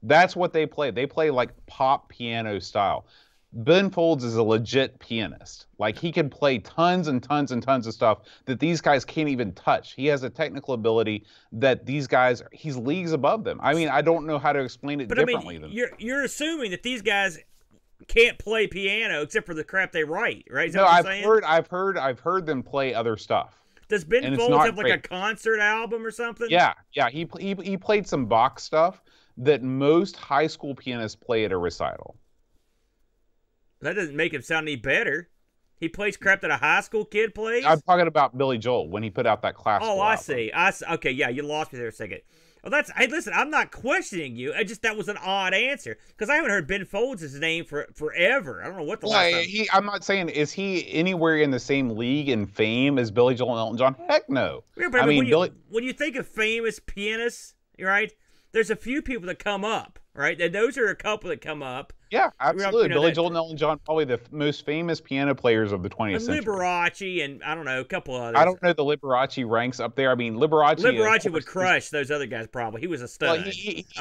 [SPEAKER 1] That's what they play. They play like pop piano style. Ben Folds is a legit pianist. Like, he can play tons and tons and tons of stuff that these guys can't even touch. He has a technical ability that these guys, he's leagues above them. I mean, I don't know how to explain it differently than
[SPEAKER 2] you're assuming that these guys can't play piano except for the crap they write, right? Is that
[SPEAKER 1] no,
[SPEAKER 2] what
[SPEAKER 1] I've heard them play other stuff.
[SPEAKER 2] Does Ben Folds have like a concert album or something?
[SPEAKER 1] Yeah. He played some Bach stuff that most high school pianists play at a recital.
[SPEAKER 2] That doesn't make him sound any better. He plays crap that a high school kid plays?
[SPEAKER 1] I'm talking about Billy Joel when he put out that classical album.
[SPEAKER 2] I see. Okay, yeah, you lost me there a second. Well, hey, listen, I'm not questioning you. That was an odd answer because I haven't heard Ben Folds' name for forever. I don't know what the last time.
[SPEAKER 1] I'm not saying, is he anywhere in the same league in fame as Billy Joel and Elton John? Heck no.
[SPEAKER 2] Yeah, but when you think of famous pianists, right, there's a few people that come up, right? And those are a couple that come up.
[SPEAKER 1] Yeah, absolutely. Billy Joel and Elton John, probably the most famous piano players of the 20th century.
[SPEAKER 2] Liberace and, I don't know, a couple others.
[SPEAKER 1] I don't know the Liberace ranks up there. I mean, Liberace
[SPEAKER 2] would crush those other guys probably. He was a stud.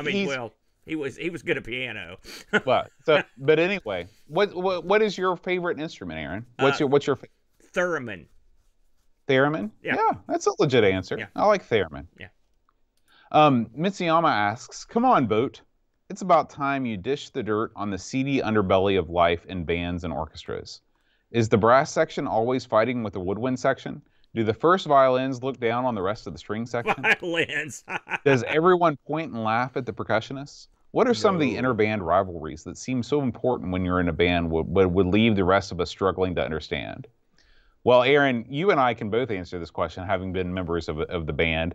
[SPEAKER 2] Well, he was good at piano.
[SPEAKER 1] But anyway, what is your favorite instrument, Aaron? What's your
[SPEAKER 2] theremin?
[SPEAKER 1] Theremin? Yeah, that's a legit answer. Yeah. I like theremin.
[SPEAKER 2] Yeah.
[SPEAKER 1] Mitsuyama asks, "Come on, Boat. It's about time you dish the dirt on the seedy underbelly of life in bands and orchestras. Is the brass section always fighting with the woodwind section? Do the first violins look down on the rest of the string section?
[SPEAKER 2] Violins.
[SPEAKER 1] Does everyone point and laugh at the percussionists? What are some of the inter-band rivalries that seem so important when you're in a band but would leave the rest of us struggling to understand?" Well, Aaron, you and I can both answer this question, having been members of the band.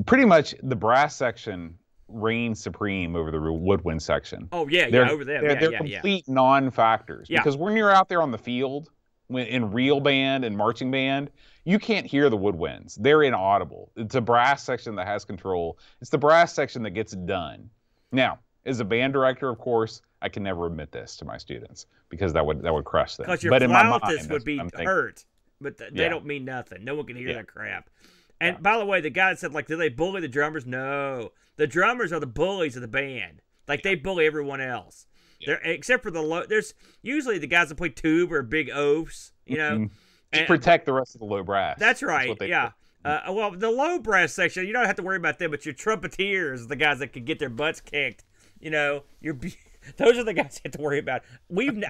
[SPEAKER 1] Pretty much the brass section reigns supreme over the woodwind section.
[SPEAKER 2] Oh, yeah, over them.
[SPEAKER 1] They're complete non-factors.
[SPEAKER 2] Yeah.
[SPEAKER 1] Because when you're out there on the field, in real band and marching band, you can't hear the woodwinds. They're inaudible. It's a brass section that has control. It's the brass section that gets it done. Now, as a band director, of course, I can never admit this to my students because that would crush them.
[SPEAKER 2] Because your flautist would be hurt, but they don't mean nothing. No one can hear that crap. And by the way, the guy that said, like, do they bully the drummers? No. The drummers are the bullies of the band. Like, they bully everyone else. Except for the low. There's usually the guys that play tube or big oafs, you know.
[SPEAKER 1] To protect the rest of the low brass.
[SPEAKER 2] That's right, well, the low brass section, you don't have to worry about them, but your trumpeters, the guys that can get their butts kicked, you know, those are the guys you have to worry about.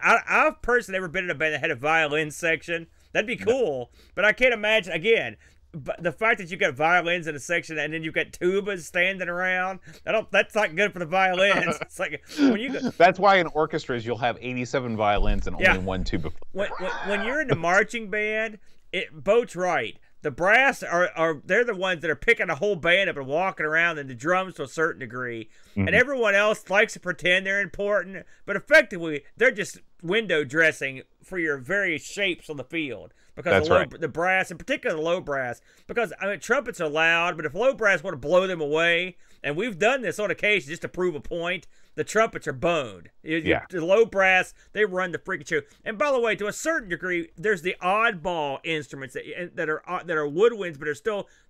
[SPEAKER 2] I've personally never been in a band that had a violin section. That'd be cool, but I can't imagine, again, but the fact that you've got violins in a section and then you've got tubas standing around, that's not good for the violins. It's like when you go,
[SPEAKER 1] that's why in orchestras you'll have 87 violins and only one tuba.
[SPEAKER 2] When you're in the marching band, Boat's right. The brass they're the ones that are picking the whole band up and walking around, and the drums to a certain degree. And everyone else likes to pretend they're important, but effectively they're just window dressing for your various shapes on the field. Because the brass, in particular the low brass, because I mean trumpets are loud, but if low brass want to blow them away, and we've done this on occasion just to prove a point, the trumpets are boned. The low brass, they run the freaking show. And by the way, to a certain degree, there's the oddball instruments that are woodwinds, but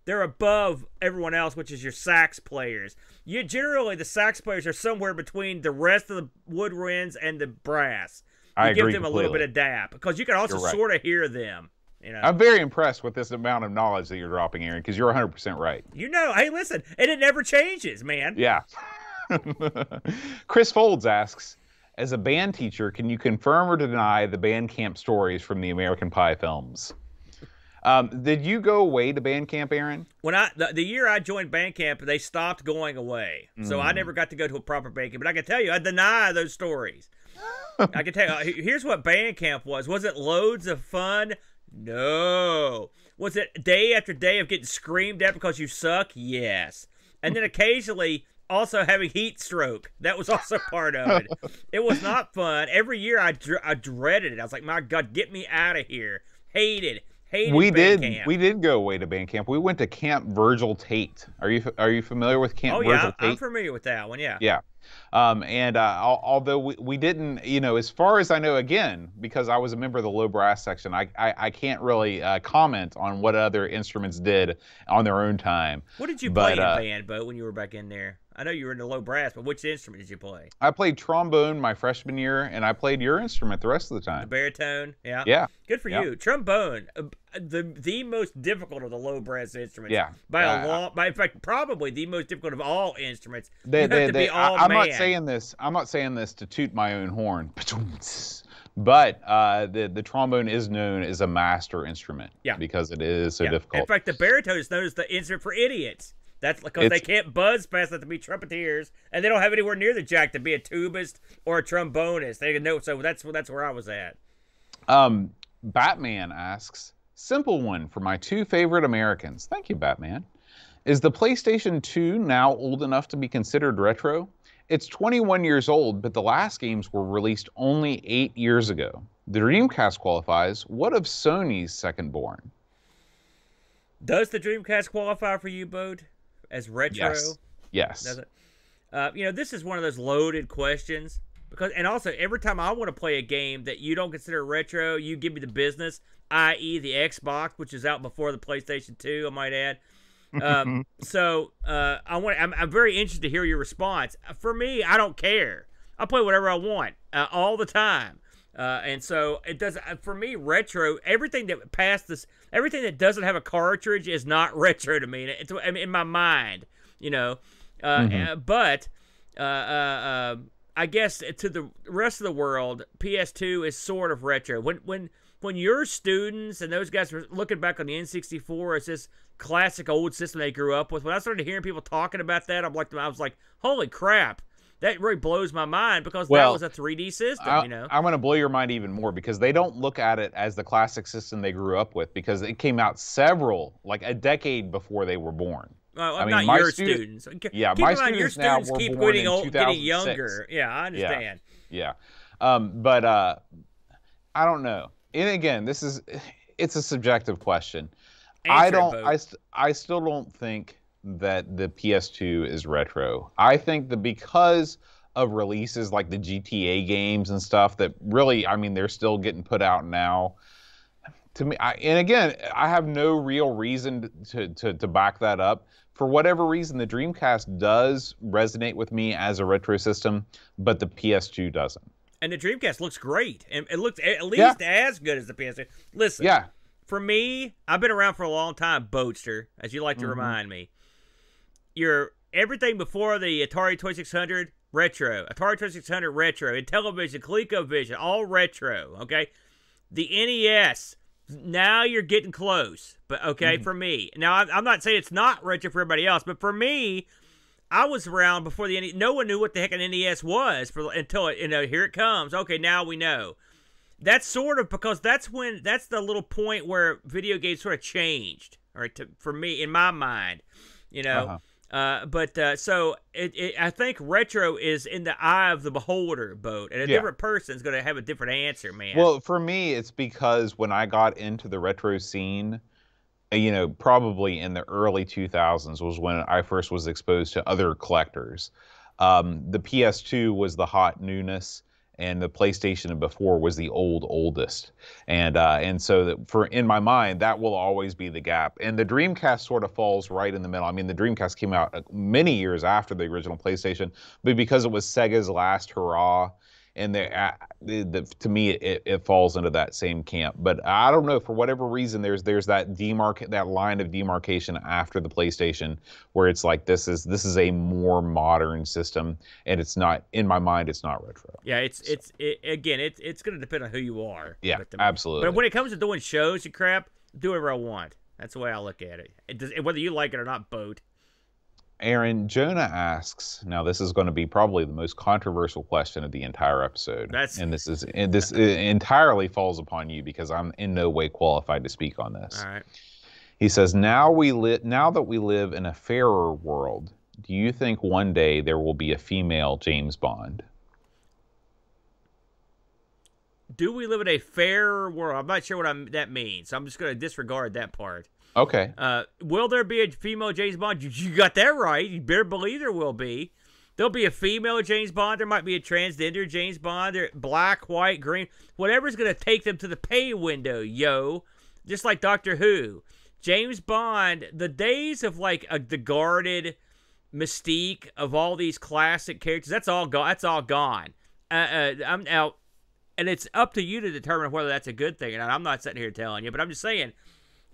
[SPEAKER 2] they're above everyone else, which is your sax players. Generally the sax players are somewhere between the rest of the woodwinds and the brass. You give them a little bit of dap because you can also sort of hear them. You know? I'm
[SPEAKER 1] very impressed with this amount of knowledge that you're dropping, Aaron, because you're 100% right.
[SPEAKER 2] You know, hey, listen, and it never changes, man.
[SPEAKER 1] Yeah. Chris Folds asks, as a band teacher, can you confirm or deny the band camp stories from the American Pie films? Did you go away to band camp, Aaron?
[SPEAKER 2] When the year I joined band camp, they stopped going away, so I never got to go to a proper band camp. But I can tell you, I deny those stories. I can tell you, here's what band camp was. Was it loads of fun? No. Was it day after day of getting screamed at because you suck? Yes. And then occasionally also having heat stroke. That was also part of it. It was not fun. Every year I dreaded it. I was like, my God, get me out of here. Hated band camp.
[SPEAKER 1] We did go away to band camp. We went to Camp Virgil Tate. Are you familiar with Camp Virgil Tate?
[SPEAKER 2] I'm familiar with that one, yeah.
[SPEAKER 1] Yeah. Although we didn't, you know, as far as I know, again, because I was a member of the low brass section, I can't really comment on what other instruments did on their own time.
[SPEAKER 2] What did you play in band, Bo, when you were back in there? I know you were in the low brass, but which instrument did you play?
[SPEAKER 1] I played trombone my freshman year, and I played your instrument the rest of the time.
[SPEAKER 2] The baritone, yeah.
[SPEAKER 1] Yeah.
[SPEAKER 2] Good for you. Trombone, the most difficult of the low brass instruments.
[SPEAKER 1] Yeah.
[SPEAKER 2] In fact, probably the most difficult of all instruments.
[SPEAKER 1] I'm not saying this to toot my own horn, but the trombone is known as a master instrument. Yeah. Because it is so difficult.
[SPEAKER 2] In fact, the baritone is known as the instrument for idiots. That's because they can't buzz fast enough to be trumpeters, and they don't have anywhere near the jack to be a tubist or a trombonist. They know, so that's where I was at.
[SPEAKER 1] Batman asks, simple one for my two favorite Americans. Thank you, Batman. Is the PlayStation 2 now old enough to be considered retro? It's 21 years old, but the last games were released only 8 years ago. The Dreamcast qualifies. What of Sony's second born?
[SPEAKER 2] Does the Dreamcast qualify for you, Bode? As retro?
[SPEAKER 1] Yes.
[SPEAKER 2] Does it? You know, this is one of those loaded questions and also every time I want to play a game that you don't consider retro, you give me the business, i.e. the Xbox, which is out before the PlayStation 2, I might add. I'm very interested to hear your response. For me, I don't care. I play whatever I want all the time. And so it does for me. Retro, everything that doesn't have a cartridge is not retro to me. It's in my mind, you know. But I guess to the rest of the world, PS2 is sort of retro. When your students and those guys were looking back on the N64 as this classic old system they grew up with, when I started hearing people talking about that, I was like, holy crap. that really blows my mind because that
[SPEAKER 1] Well,
[SPEAKER 2] was a 3D system,
[SPEAKER 1] I'm going to blow your mind even more because they don't look at it as the classic system they grew up with because it came out like a decade before they were born.
[SPEAKER 2] I mean, not your students.
[SPEAKER 1] Yeah,
[SPEAKER 2] keep
[SPEAKER 1] my
[SPEAKER 2] in mind, your
[SPEAKER 1] students
[SPEAKER 2] students
[SPEAKER 1] now were
[SPEAKER 2] keep
[SPEAKER 1] born
[SPEAKER 2] getting
[SPEAKER 1] in
[SPEAKER 2] old,
[SPEAKER 1] 2006.
[SPEAKER 2] getting younger. Yeah, I understand.
[SPEAKER 1] Yeah. But I don't know. And again, it's a subjective question. I still don't think that the PS2 is retro. I think that because of releases like the GTA games and stuff that really, I mean, they're still getting put out now. To me, and again, I have no real reason to back that up. For whatever reason, the Dreamcast does resonate with me as a retro system, but the PS2 doesn't.
[SPEAKER 2] And the Dreamcast looks great, and it looks at least as good as the PS2. Listen, for me, I've been around for a long time, Boatster, as you like to remind me. Everything before the Atari 2600, retro. Atari 2600, retro. Intellivision, ColecoVision, all retro, okay? The NES, now you're getting close, but okay, for me. Now, I'm not saying it's not retro for everybody else, but for me, I was around before the NES. No one knew what the heck an NES was until here it comes. Okay, now we know. That's sort of because that's the little point where video games sort of changed, all right, for me, in my mind, So I think retro is in the eye of the beholder, Boat, and a different person's going to have a different answer, man.
[SPEAKER 1] Well, for me, it's because when I got into the retro scene, probably in the early 2000s was when I first was exposed to other collectors. The PS2 was the hot newness, and the PlayStation before was the oldest. And so in my mind, that will always be the gap. And the Dreamcast sort of falls right in the middle. I mean, the Dreamcast came out many years after the original PlayStation, but because it was Sega's last hurrah, and to me, it falls into that same camp. But I don't know, for whatever reason, there's that line of demarcation after the PlayStation, where it's like this is a more modern system, and it's not, in my mind, it's not retro.
[SPEAKER 2] Yeah, it's going to depend on who you are.
[SPEAKER 1] Yeah, absolutely.
[SPEAKER 2] But when it comes to doing shows and crap, do whatever I want. That's the way I look at it. Whether you like it or not, Boat.
[SPEAKER 1] Aaron, Jonah asks, now this is going to be probably the most controversial question of the entire episode. This entirely falls upon you because I'm in no way qualified to speak on this.
[SPEAKER 2] All right.
[SPEAKER 1] He says, now that we live in a fairer world, do you think one day there will be a female James Bond?
[SPEAKER 2] Do we live in a fairer world? I'm not sure what that means, so I'm just going to disregard that part.
[SPEAKER 1] Okay.
[SPEAKER 2] Will there be a female James Bond? You got that right. You better believe there will be. There'll be a female James Bond. There might be a transgender James Bond. Black, white, green. Whatever's going to take them to the pay window, yo. Just like Doctor Who. James Bond, the days of like the guarded mystique of all these classic characters, that's all gone. That's all gone. I'm out. And it's up to you to determine whether that's a good thing or not. I'm not sitting here telling you, but I'm just saying,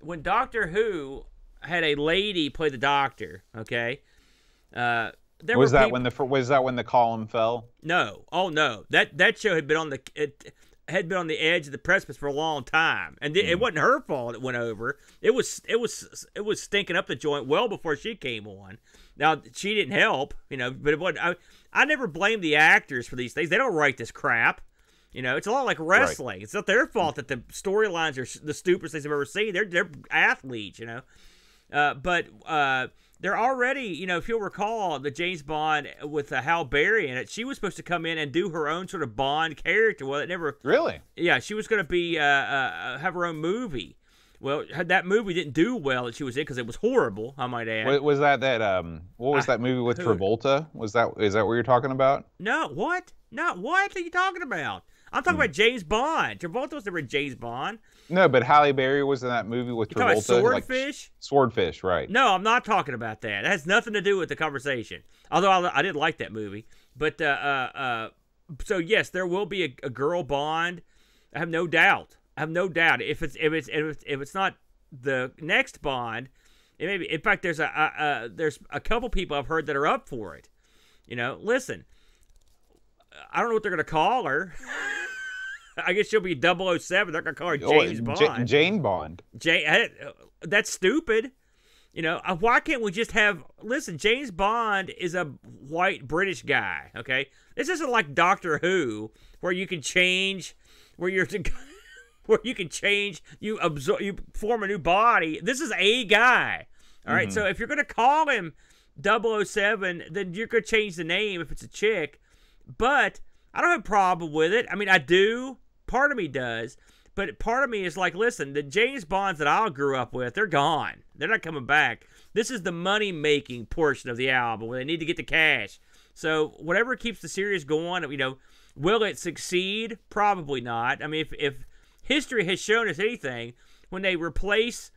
[SPEAKER 2] when Doctor Who had a lady play the Doctor, okay,
[SPEAKER 1] was that when the column fell?
[SPEAKER 2] No, oh no, that show had been on the edge of the precipice for a long time, and it wasn't her fault it went over. It was stinking up the joint well before she came on. Now she didn't help, but it wasn't. I never blame the actors for these things. They don't write this crap. It's a lot like wrestling. Right. It's not their fault that the storylines are the stupidest things I've ever seen. They're athletes, But they're already, if you'll recall, the James Bond with Halle Berry in it, she was supposed to come in and do her own sort of Bond character. Well, it never...
[SPEAKER 1] Really?
[SPEAKER 2] Yeah, she was going to be have her own movie. Well, that movie didn't do well that she was in because it was horrible, I might add.
[SPEAKER 1] Was that what was that movie with Travolta? Is that what you're talking about?
[SPEAKER 2] No, what? No, what are you talking about? I'm talking about James Bond. Travolta was never James Bond.
[SPEAKER 1] No, but Halle Berry was in that movie with Travolta.
[SPEAKER 2] About Swordfish?
[SPEAKER 1] Swordfish, right.
[SPEAKER 2] No, I'm not talking about that. That has nothing to do with the conversation. Although I did like that movie. But, so yes, there will be a girl Bond. I have no doubt. If it's not the next Bond, it may be. In fact, there's a couple people I've heard that are up for it. Listen, I don't know what they're going to call her. I guess she'll be 007. They're going to call her James Bond.
[SPEAKER 1] Jane Bond.
[SPEAKER 2] That's stupid. You know, why can't we just have... Listen, James Bond is a white British guy, okay? This isn't like Doctor Who, where you can change, where you're... where you can change, you form a new body. This is a guy, all right? So if you're going to call him 007, then you're going to change the name if it's a chick. But I don't have a problem with it. I mean, I do. Part of me does. But part of me is like, listen, the James Bonds that I grew up with, they're gone. They're not coming back. This is the money-making portion of the album where they need to get the cash. So whatever keeps the series going, you know, will it succeed? Probably not. I mean, if history has shown us anything, when they replace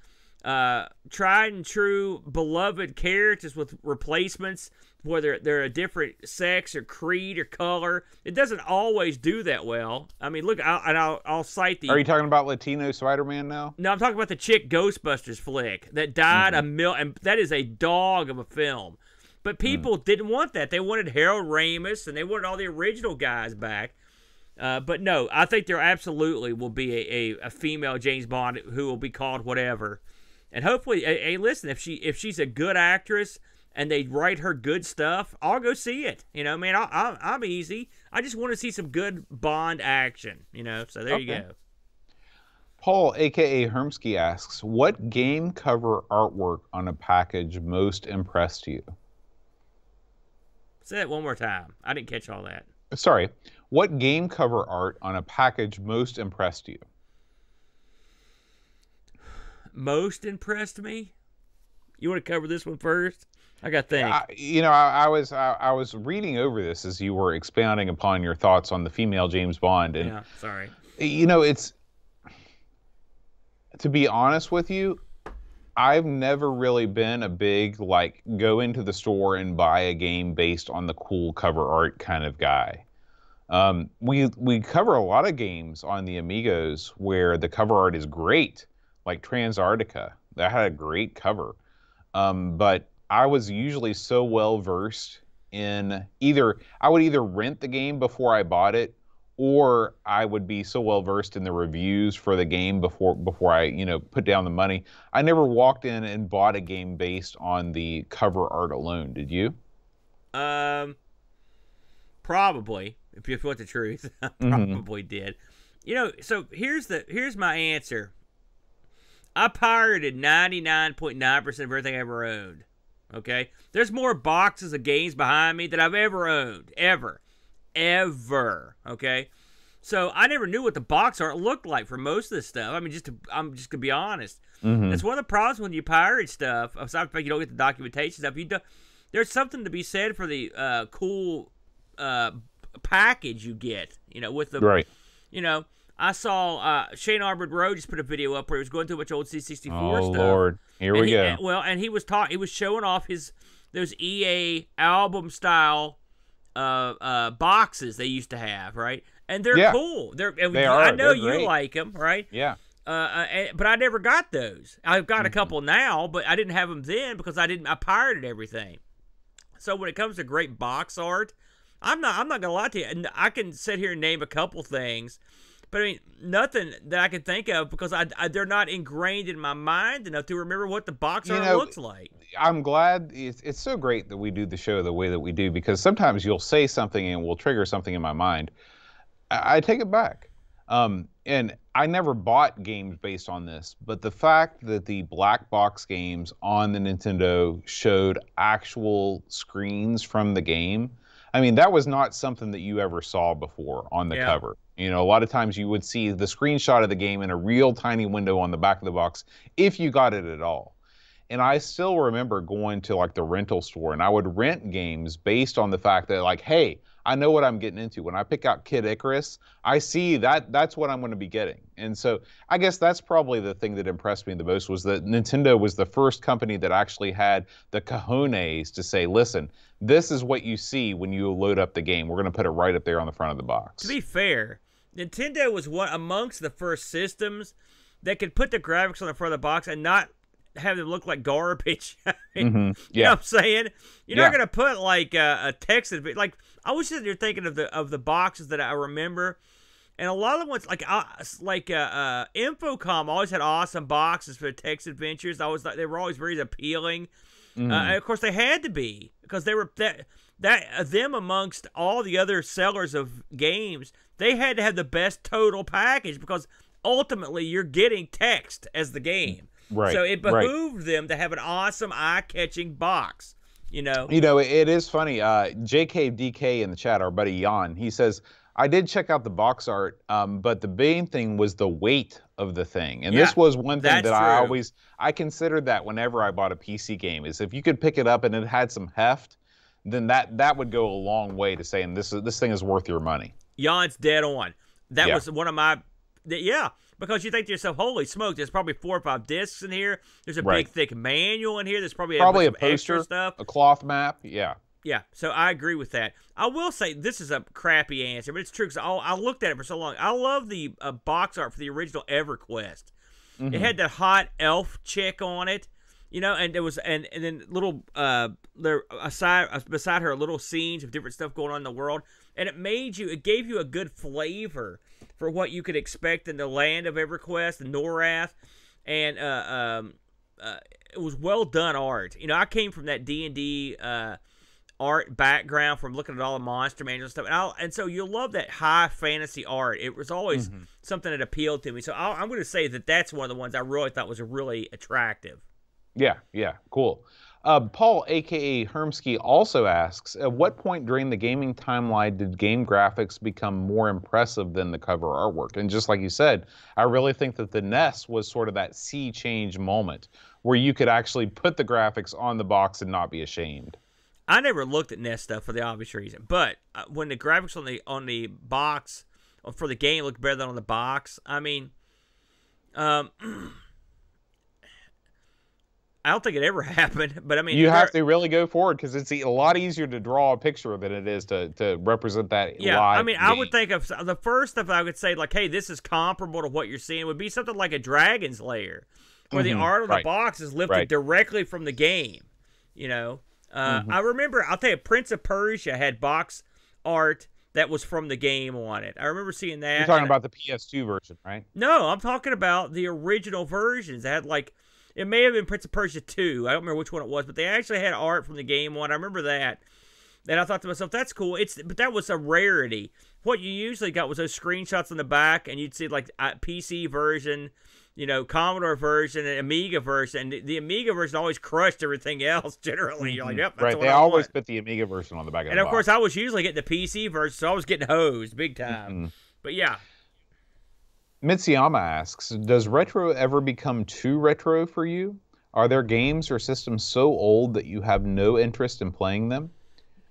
[SPEAKER 2] tried and true beloved characters with replacements, whether they're a different sex or creed or color, it doesn't always do that well. I mean, look, I'll cite the...
[SPEAKER 1] Are you talking about Latino Spider-Man now?
[SPEAKER 2] No, I'm talking about the chick Ghostbusters flick that died and that is a dog of a film. But people didn't want that. They wanted Harold Ramis, and they wanted all the original guys back. But no, I think there absolutely will be a female James Bond who will be called whatever. And hopefully, hey, listen, if she's a good actress and they write her good stuff, I'll go see it. You know, man, I'm easy. I just want to see some good Bond action, you know, so there you go.
[SPEAKER 1] Paul, a.k.a. Hermsky, asks, what game cover artwork on a package most impressed you?
[SPEAKER 2] Say that one more time. I didn't catch all that.
[SPEAKER 1] Sorry. What game cover art on a package most impressed you?
[SPEAKER 2] Most impressed me? You want to cover this one first? I got to think.
[SPEAKER 1] I was reading over this as you were expounding upon your thoughts on the female James Bond, and
[SPEAKER 2] yeah, sorry.
[SPEAKER 1] You know, it's, to be honest with you, I've never really been a big, like, go into the store and buy a game based on the cool cover art kind of guy. We cover a lot of games on the Amigos where the cover art is great, like Transarctica. That had a great cover. But I was usually so well versed in I would either rent the game before I bought it, or I would be so well versed in the reviews for the game before I, you know, put down the money. I never walked in and bought a game based on the cover art alone. Did you?
[SPEAKER 2] Probably. If you want the truth, I probably did. You know, so here's my answer. I pirated 99.9% of everything I ever owned. Okay? There's more boxes of games behind me than I've ever owned. Ever. Okay? So I never knew what the box art looked like for most of this stuff. I mean, I'm just gonna be honest. That's one of the problems when you pirate stuff. Aside from the fact you don't get the documentation stuff, there's something to be said for the cool package you get. You know, with the
[SPEAKER 1] right.
[SPEAKER 2] You know, I saw Shane Arbor Rowe just put a video up where he was going through a bunch of old C64 stuff.
[SPEAKER 1] Oh Lord, here we go.
[SPEAKER 2] And he was showing off those EA album style boxes they used to have, right? And they're cool. I know you like them, right?
[SPEAKER 1] Yeah.
[SPEAKER 2] But I never got those. I've got a couple now, but I didn't have them then because I pirated everything. So when it comes to great box art, I'm not gonna lie to you. And I can sit here and name a couple things, but I mean nothing that I can think of because they're not ingrained in my mind enough to remember what the box art looks like.
[SPEAKER 1] I'm glad it's so great that we do the show the way that we do, because sometimes you'll say something and will trigger something in my mind. I take it back. And I never bought games based on this, but the fact that the black box games on the Nintendo showed actual screens from the game, I mean, that was not something that you ever saw before on the cover. You know, a lot of times you would see the screenshot of the game in a real tiny window on the back of the box, if you got it at all. And I still remember going to like the rental store, and I would rent games based on the fact that, like, hey, I know what I'm getting into. When I pick out Kid Icarus, I see that's what I'm going to be getting. And so I guess that's probably the thing that impressed me the most, was that Nintendo was the first company that actually had the cojones to say, listen, this is what you see when you load up the game. We're going to put it right up there on the front of the box.
[SPEAKER 2] To be fair, Nintendo was one amongst the first systems that could put the graphics on the front of the box and not have them look like garbage. I mean, you know what I'm saying? You're not going to put like a text, like I was sitting there thinking of the boxes that I remember, And a lot of the ones, like Infocom always had awesome boxes for the text adventures. I was like, they were always very appealing. And of course, they had to be, because they were them amongst all the other sellers of games. They had to have the best total package, because ultimately you're getting text as the game.
[SPEAKER 1] Right.
[SPEAKER 2] So it behooved them to have an awesome, eye-catching box. You know,
[SPEAKER 1] it is funny. JKDK in the chat, our buddy Jan, he says, I did check out the box art, but the main thing was the weight of the thing. And this was one thing that I considered that whenever I bought a PC game, is if you could pick it up and it had some heft, then that would go a long way to saying this thing is worth your money.
[SPEAKER 2] Jan's dead on. That was one of my, because you think to yourself, holy smoke, there's probably 4 or 5 discs in here. There's a big, thick manual in here. There's probably a poster, extra stuff.
[SPEAKER 1] A cloth map, yeah.
[SPEAKER 2] Yeah, so I agree with that. I will say this is a crappy answer, but it's true, because I looked at it for so long. I love the box art for the original EverQuest. It had that hot elf chick on it, you know, and there was and then little beside her little scenes of different stuff going on in the world, and it gave you a good flavor for what you could expect in the land of EverQuest and Norath, and it was well done art. You know, I came from that D&D art background from looking at all the monster manuals and stuff, and so you'll love that high fantasy art. It was always something that appealed to me. So I'm going to say that that's one of the ones I really thought was really attractive.
[SPEAKER 1] Yeah, cool. Paul, a.k.a. Hermsky, also asks, at what point during the gaming timeline did game graphics become more impressive than the cover artwork? And just like you said, I really think that the NES was sort of that sea change moment where you could actually put the graphics on the box and not be ashamed.
[SPEAKER 2] I never looked at NES stuff for the obvious reason, but when the graphics on the box for the game looked better than on the box, I mean, I don't think it ever happened. But I mean,
[SPEAKER 1] you have to really go forward, because it's a lot easier to draw a picture than it is to represent that.
[SPEAKER 2] Yeah,
[SPEAKER 1] live
[SPEAKER 2] I mean,
[SPEAKER 1] game.
[SPEAKER 2] I would think of the first stuff I would say, like, hey, this is comparable to what you're seeing, would be something like a Dragon's Lair, where the art on the box is lifted directly from the game. You know. I remember, I'll tell you, Prince of Persia had box art that was from the game on it. I remember seeing that.
[SPEAKER 1] You're talking about the PS2 version, right?
[SPEAKER 2] No, I'm talking about the original versions. They had, like, it may have been Prince of Persia 2. I don't remember which one it was, but they actually had art from the game on. I remember that. And I thought to myself, that's cool. But that was a rarity. What you usually got was those screenshots on the back, and you'd see, like, PC version, you know, Commodore version and Amiga version. And the Amiga version always crushed everything else, generally. You're like, yep, that's what
[SPEAKER 1] they
[SPEAKER 2] I
[SPEAKER 1] always
[SPEAKER 2] want.
[SPEAKER 1] put the Amiga version on the back of the box.
[SPEAKER 2] And, of course, I was usually getting the PC version, so I was getting hosed big time. But, yeah.
[SPEAKER 1] Mitsuyama asks, does retro ever become too retro for you? Are there games or systems so old that you have no interest in playing them?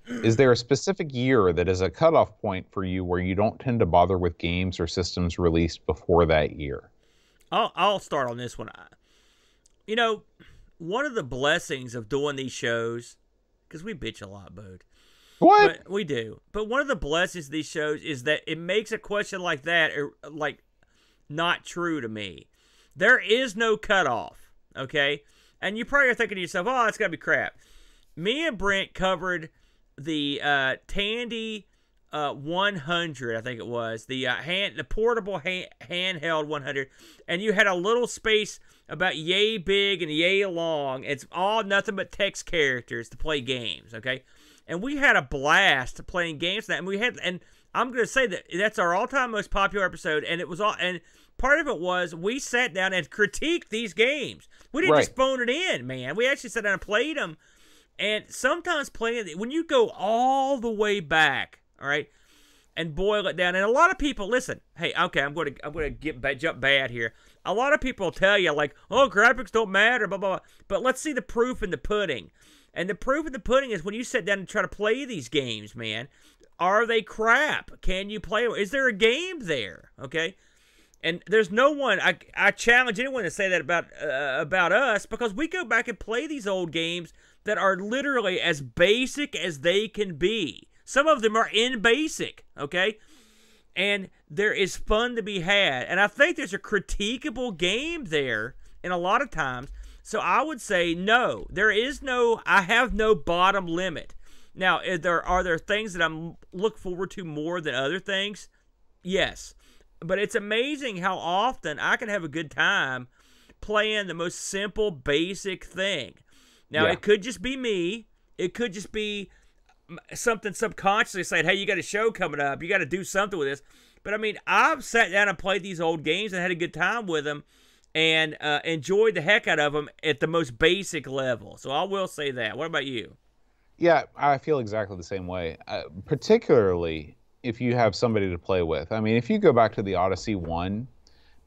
[SPEAKER 1] Is there a specific year that is a cutoff point for you where you don't tend to bother with games or systems released before that year?
[SPEAKER 2] I'll start on this one. You know, one of the blessings of doing these shows, because we bitch a lot, Boat.
[SPEAKER 1] What?
[SPEAKER 2] But we do. But one of the blessings of these shows is that it makes a question like that, like, not true to me. There is no cutoff, okay? And you probably are thinking to yourself, oh, it's got to be crap. Me and Brent covered the Tandy 100, I think it was, the portable handheld 100, and you had a little space about yay big and yay long. It's all nothing but text characters to play games, okay? And we had a blast playing games. And I'm going to say that that's our all-time most popular episode, and it was all. And part of it was we sat down and critiqued these games. We didn't just phone it in, man. We actually sat down and played them. And sometimes when you go all the way back, all right, and boil it down, and a lot of people listen. Hey, okay, I'm going to jump bad here. A lot of people tell you, like, oh, graphics don't matter, blah blah blah. But let's see the proof in the pudding. And the proof in the pudding is when you sit down and try to play these games, man. Are they crap? Can you play them? Is there a game there? Okay. And there's no one. I challenge anyone to say that about us, because we go back and play these old games that are literally as basic as they can be. Some of them are in basic, okay? And there is fun to be had. And I think there's a critiquable game there in a lot of times. So I would say no. I have no bottom limit. Now, are there things that I'm look forward to more than other things? Yes. but it's amazing how often I can have a good time playing the most simple, basic thing. Now, it could just be me. It could just be something subconsciously saying, hey, you got a show coming up. You got to do something with this. But, I mean, I've sat down and played these old games and had a good time with them and enjoyed the heck out of them at the most basic level. So I will say that. What about you?
[SPEAKER 1] Yeah, I feel exactly the same way, particularly if you have somebody to play with. I mean, if you go back to the Odyssey 1,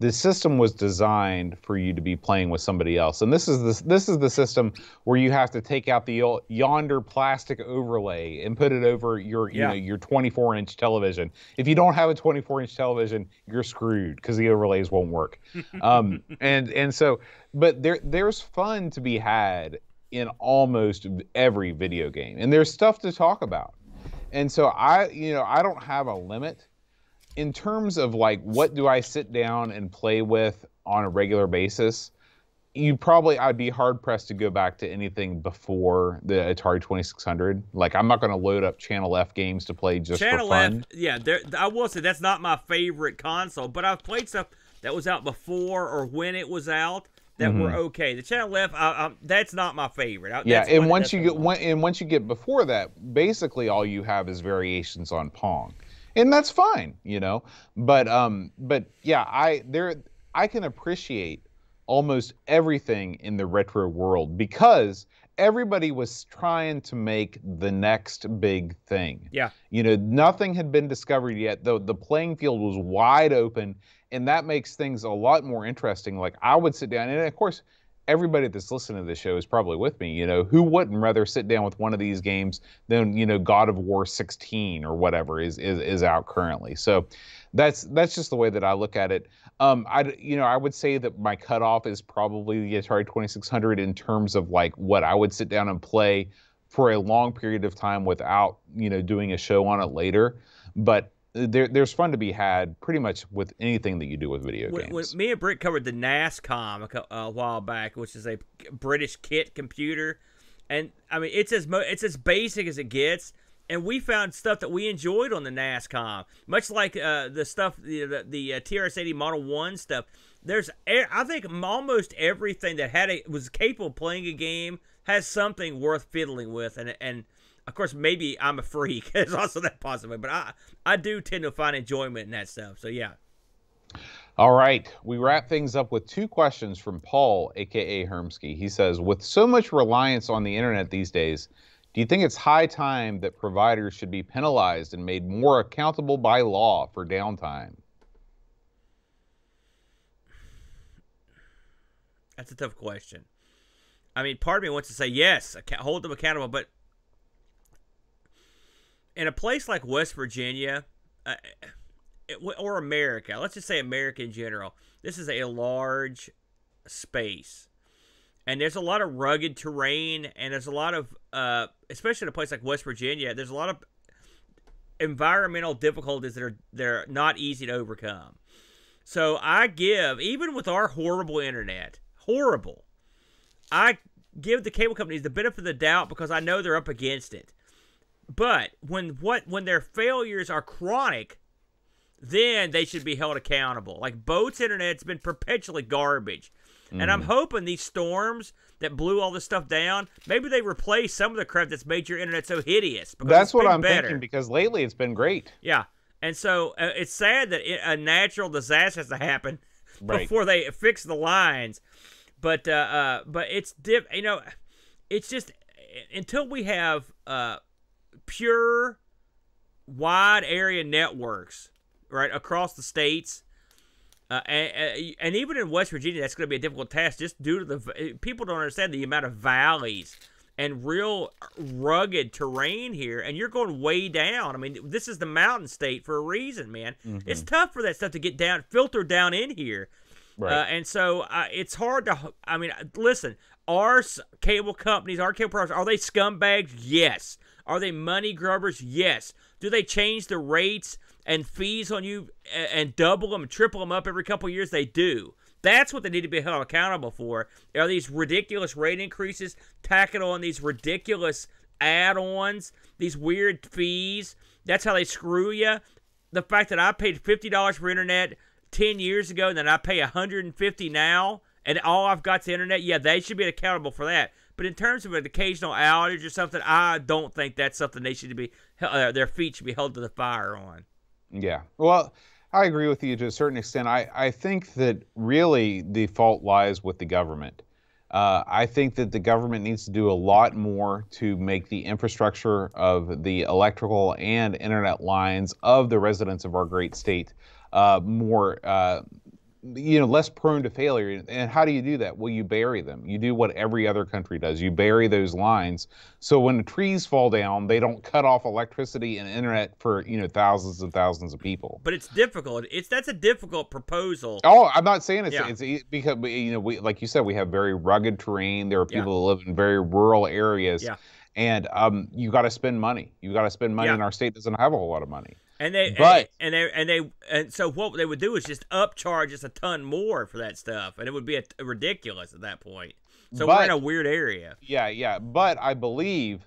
[SPEAKER 1] the system was designed for you to be playing with somebody else. And this is the system where you have to take out the yonder plastic overlay and put it over your your 24-inch television. If you don't have a 24-inch television, you're screwed because the overlays won't work. And so, but there's fun to be had in almost every video game, and there's stuff to talk about. And so I don't have a limit. In terms of like, what do I sit down and play with on a regular basis? I'd be hard pressed to go back to anything before the Atari 2600. Like, I'm not going to load up Channel F games to play just for fun.
[SPEAKER 2] I will say that's not my favorite console, but I've played stuff that was out before or when it was out that were okay. The Channel F, that's not my favorite.
[SPEAKER 1] And once you get before that, basically all you have is variations on Pong. And that's fine, but yeah, I can appreciate almost everything in the retro world because everybody was trying to make the next big thing.
[SPEAKER 2] Yeah.
[SPEAKER 1] Nothing had been discovered yet, though the playing field was wide open, and that makes things a lot more interesting. Like, I would sit down, and of course, everybody that's listening to this show is probably with me. Who wouldn't rather sit down with one of these games than, God of War 16 or whatever is out currently. So that's just the way that I look at it. I would say that my cutoff is probably the Atari 2600 in terms of like what I would sit down and play for a long period of time without, doing a show on it later. But there's fun to be had pretty much with anything that you do with video games.
[SPEAKER 2] When me and Britt covered the NASCOM a while back, which is a British kit computer, and I mean it's as basic as it gets, and we found stuff that we enjoyed on the NASCOM, much like the stuff the TRS-80 Model 1 stuff. I think almost everything that was capable of playing a game has something worth fiddling with, and of course, maybe I'm a freak. There's also that possibility. But I do tend to find enjoyment in that stuff. So, yeah.
[SPEAKER 1] All right. We wrap things up with 2 questions from Paul, a.k.a. Hermsky. He says, with so much reliance on the internet these days, do you think it's high time that providers should be penalized and made more accountable by law for downtime?
[SPEAKER 2] That's a tough question. I mean, part of me wants to say yes, hold them accountable, but in a place like West Virginia, or America, let's just say America in general, this is a large space. And there's a lot of rugged terrain, and there's a lot of, especially in a place like West Virginia, there's a lot of environmental difficulties that are not easy to overcome. So even with our horrible internet, I give the cable companies the benefit of the doubt because I know they're up against it. But when their failures are chronic, then they should be held accountable. Like Boat's internet's been perpetually garbage. And I'm hoping these storms that blew all this stuff down, maybe they replace some of the crap that's made your internet so hideous.
[SPEAKER 1] That's what I'm thinking, because lately it's been great.
[SPEAKER 2] Yeah. And so it's sad that a natural disaster has to happen before they fix the lines. But it's it's just until we have pure wide area networks right across the states, and even in West Virginia, that's going to be a difficult task just due to people don't understand the amount of valleys and real rugged terrain here, and you're going way down. I mean, this is the mountain state for a reason, man. It's tough for that stuff to get filtered down in here. Right. And so it's hard to, I mean, listen, our cable companies, our cable providers, are they scumbags? Yes. Are they money grubbers? Yes. Do they change the rates and fees on you and double them and triple them up every couple of years? They do. That's what they need to be held accountable for. Are these ridiculous rate increases, tacking on these ridiculous add-ons, these weird fees? That's how they screw you. the fact that I paid $50 for internet 10 years ago, and then I pay $150 now, and all I've got's the internet, yeah, they should be accountable for that. But in terms of an occasional outage or something, I don't think that's something they should be, their feet should be held to the fire on.
[SPEAKER 1] Yeah. Well, I agree with you to a certain extent. I think that really the fault lies with the government. I think that the government needs to do a lot more to make the infrastructure of the electrical and internet lines of the residents of our great state more, less prone to failure. And how do you do that? Well, you bury them. You do what every other country does. You bury those lines. So when the trees fall down, they don't cut off electricity and internet for, thousands and thousands of people.
[SPEAKER 2] But it's difficult. That's a difficult proposal.
[SPEAKER 1] Oh, I'm not saying it's because, we, like you said, we have very rugged terrain. There are people who live in very rural areas. Yeah. And you got to spend money. You got to spend money, and our state doesn't have a whole lot of money.
[SPEAKER 2] And so what they would do is just upcharge us a ton more for that stuff, and it would be ridiculous at that point. So we're in a weird area.
[SPEAKER 1] Yeah. But I believe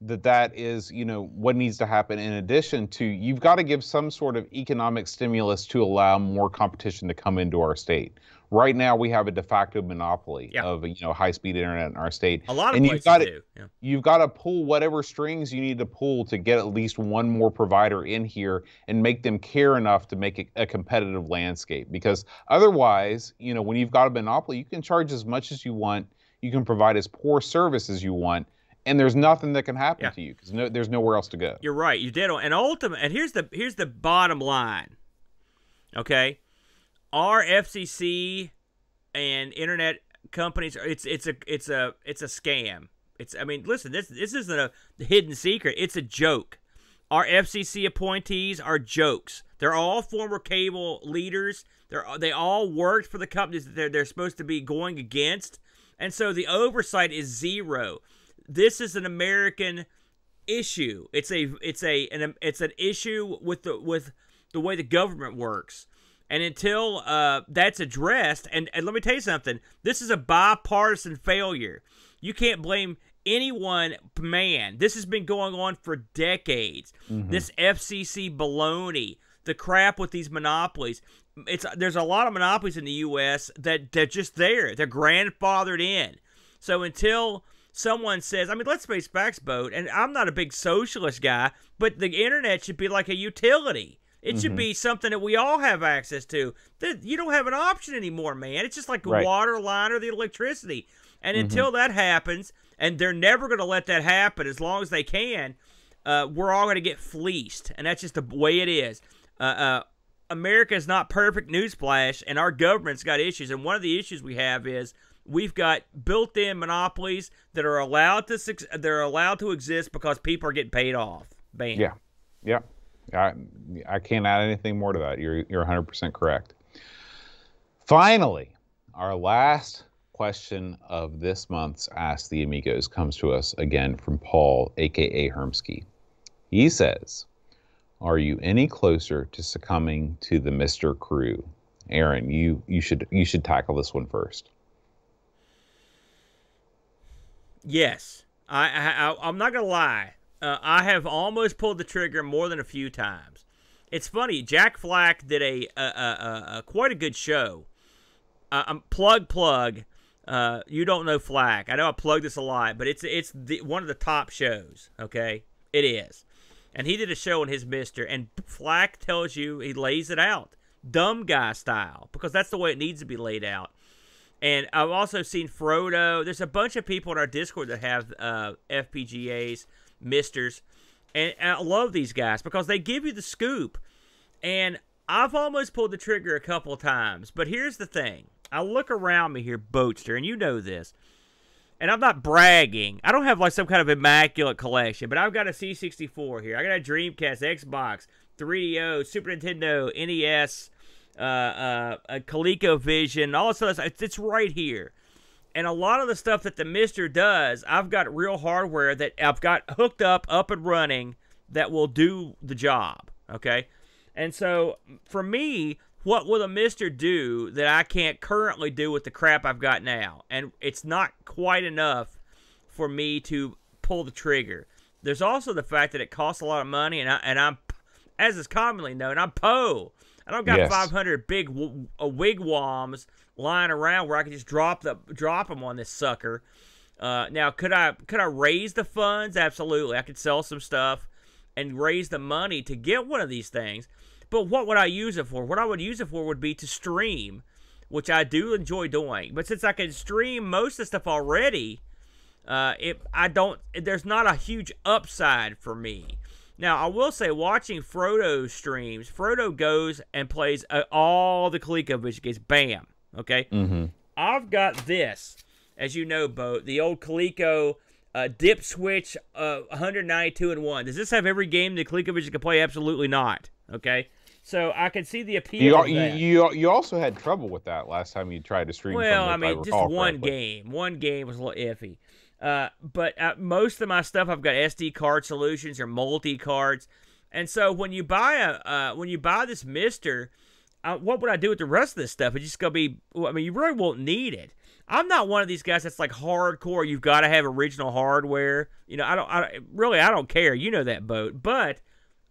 [SPEAKER 1] that is, what needs to happen. In addition to, you've got to give some sort of economic stimulus to allow more competition to come into our state. Right now, we have a de facto monopoly of high-speed internet in our state.
[SPEAKER 2] A lot of places do. Yeah.
[SPEAKER 1] You've got to pull whatever strings you need to pull to get at least one more provider in here and make them care enough to make it a competitive landscape. Because otherwise, when you've got a monopoly, you can charge as much as you want, you can provide as poor service as you want, and there's nothing that can happen to you because there's nowhere else to go.
[SPEAKER 2] You're right. You did. And here's the bottom line. Okay. Our FCC and internet companies, it's a scam. Listen, this isn't a hidden secret. It's a joke. Our FCC appointees are jokes. They're all former cable leaders. They all worked for the companies that they're supposed to be going against, and so the oversight is zero. This is an American issue. It's an issue with the way the government works. And until that's addressed, and let me tell you something, this is a bipartisan failure. You can't blame anyone. Man, this has been going on for decades. Mm-hmm. This FCC baloney, the crap with these monopolies. There's a lot of monopolies in the U.S. that they're just there. They're grandfathered in. So until someone says, let's face facts, Boat, and I'm not a big socialist guy, but the internet should be like a utility. It should be something that we all have access to. You don't have an option anymore, man. It's just like a water line or the electricity. And until that happens, and they're never going to let that happen as long as they can, we're all going to get fleeced. And that's just the way it is. America is not perfect, newsflash, and our government's got issues. And one of the issues we have is we've got built-in monopolies that are allowed to exist because people are getting paid off. Bam.
[SPEAKER 1] Yeah. I can't add anything more to that. You're 100% correct. Finally, our last question of this month's Ask the Amigos comes to us again from Paul, a.k.a. Hermsky. He says, are you any closer to succumbing to the Mr. Crew? Aaron, you should tackle this one first.
[SPEAKER 2] Yes. I'm not going to lie. I have almost pulled the trigger more than a few times. It's funny. Jack Flack did a quite a good show. Plug. You don't know Flack. I know I plug this a lot, but it's one of the top shows. Okay, it is. And he did a show on his Mister, and Flack tells you, he lays it out, dumb guy style, because that's the way it needs to be laid out. And I've also seen Frodo. There's a bunch of people in our Discord that have FPGAs. Misters, and I love these guys because they give you the scoop. And I've almost pulled the trigger a couple of times, but here's the thing. I look around me here, Boatster, and you know this, and I'm not bragging. I don't have like some kind of immaculate collection, but I've got a C64 here. I got a Dreamcast, Xbox, 3DO, Super Nintendo, NES, a ColecoVision, all this stuff. It's right here. And a lot of the stuff that the Mister does, I've got real hardware that I've got hooked up and running that will do the job, okay? And so, for me, what will the Mister do that I can't currently do with the crap I've got now? And it's not quite enough for me to pull the trigger. There's also the fact that it costs a lot of money, and as is commonly known, I'm Poe. I don't got
[SPEAKER 1] Yes.
[SPEAKER 2] 500 big wigwams lying around where I can just drop them on this sucker. Now, could I raise the funds? Absolutely. I could sell some stuff and raise the money to get one of these things. But what would I use it for? What I would use it for would be to stream, which I do enjoy doing. But since I can stream most of the stuff already, there's not a huge upside for me. Now, I will say, watching Frodo's streams, Frodo goes and plays all the ColecoVision games. Bam. Okay?
[SPEAKER 1] Mm-hmm.
[SPEAKER 2] I've got this, as you know, Bo, the old Coleco dip switch 192 and 1. Does this have every game that ColecoVision can play? Absolutely not. Okay? So I can see the appeal of that.
[SPEAKER 1] You also had trouble with that last time you tried to stream.
[SPEAKER 2] Well,
[SPEAKER 1] from it,
[SPEAKER 2] I mean, just one game. One game was a little iffy. But most of my stuff, I've got SD card solutions or multi-cards. And so when you buy this Mister, what would I do with the rest of this stuff? It's just going to be, I mean, you really won't need it. I'm not one of these guys that's like hardcore. You've got to have original hardware. You know, I don't care. You know that, Boat. But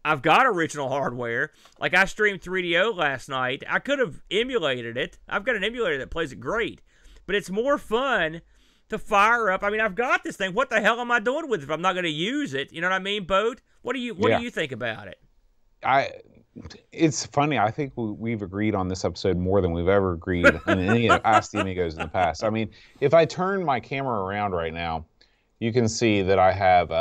[SPEAKER 2] I've got original hardware. Like I streamed 3DO last night. I could have emulated it. I've got an emulator that plays it great. But it's more fun to fire up. I mean, I've got this thing. What the hell am I doing with it if I'm not going to use it? You know what I mean, Boat? What do you think about it?
[SPEAKER 1] It's funny. I think we've agreed on this episode more than we've ever agreed in any of Ask the Amigos in the past. I mean, if I turn my camera around right now, you can see that I have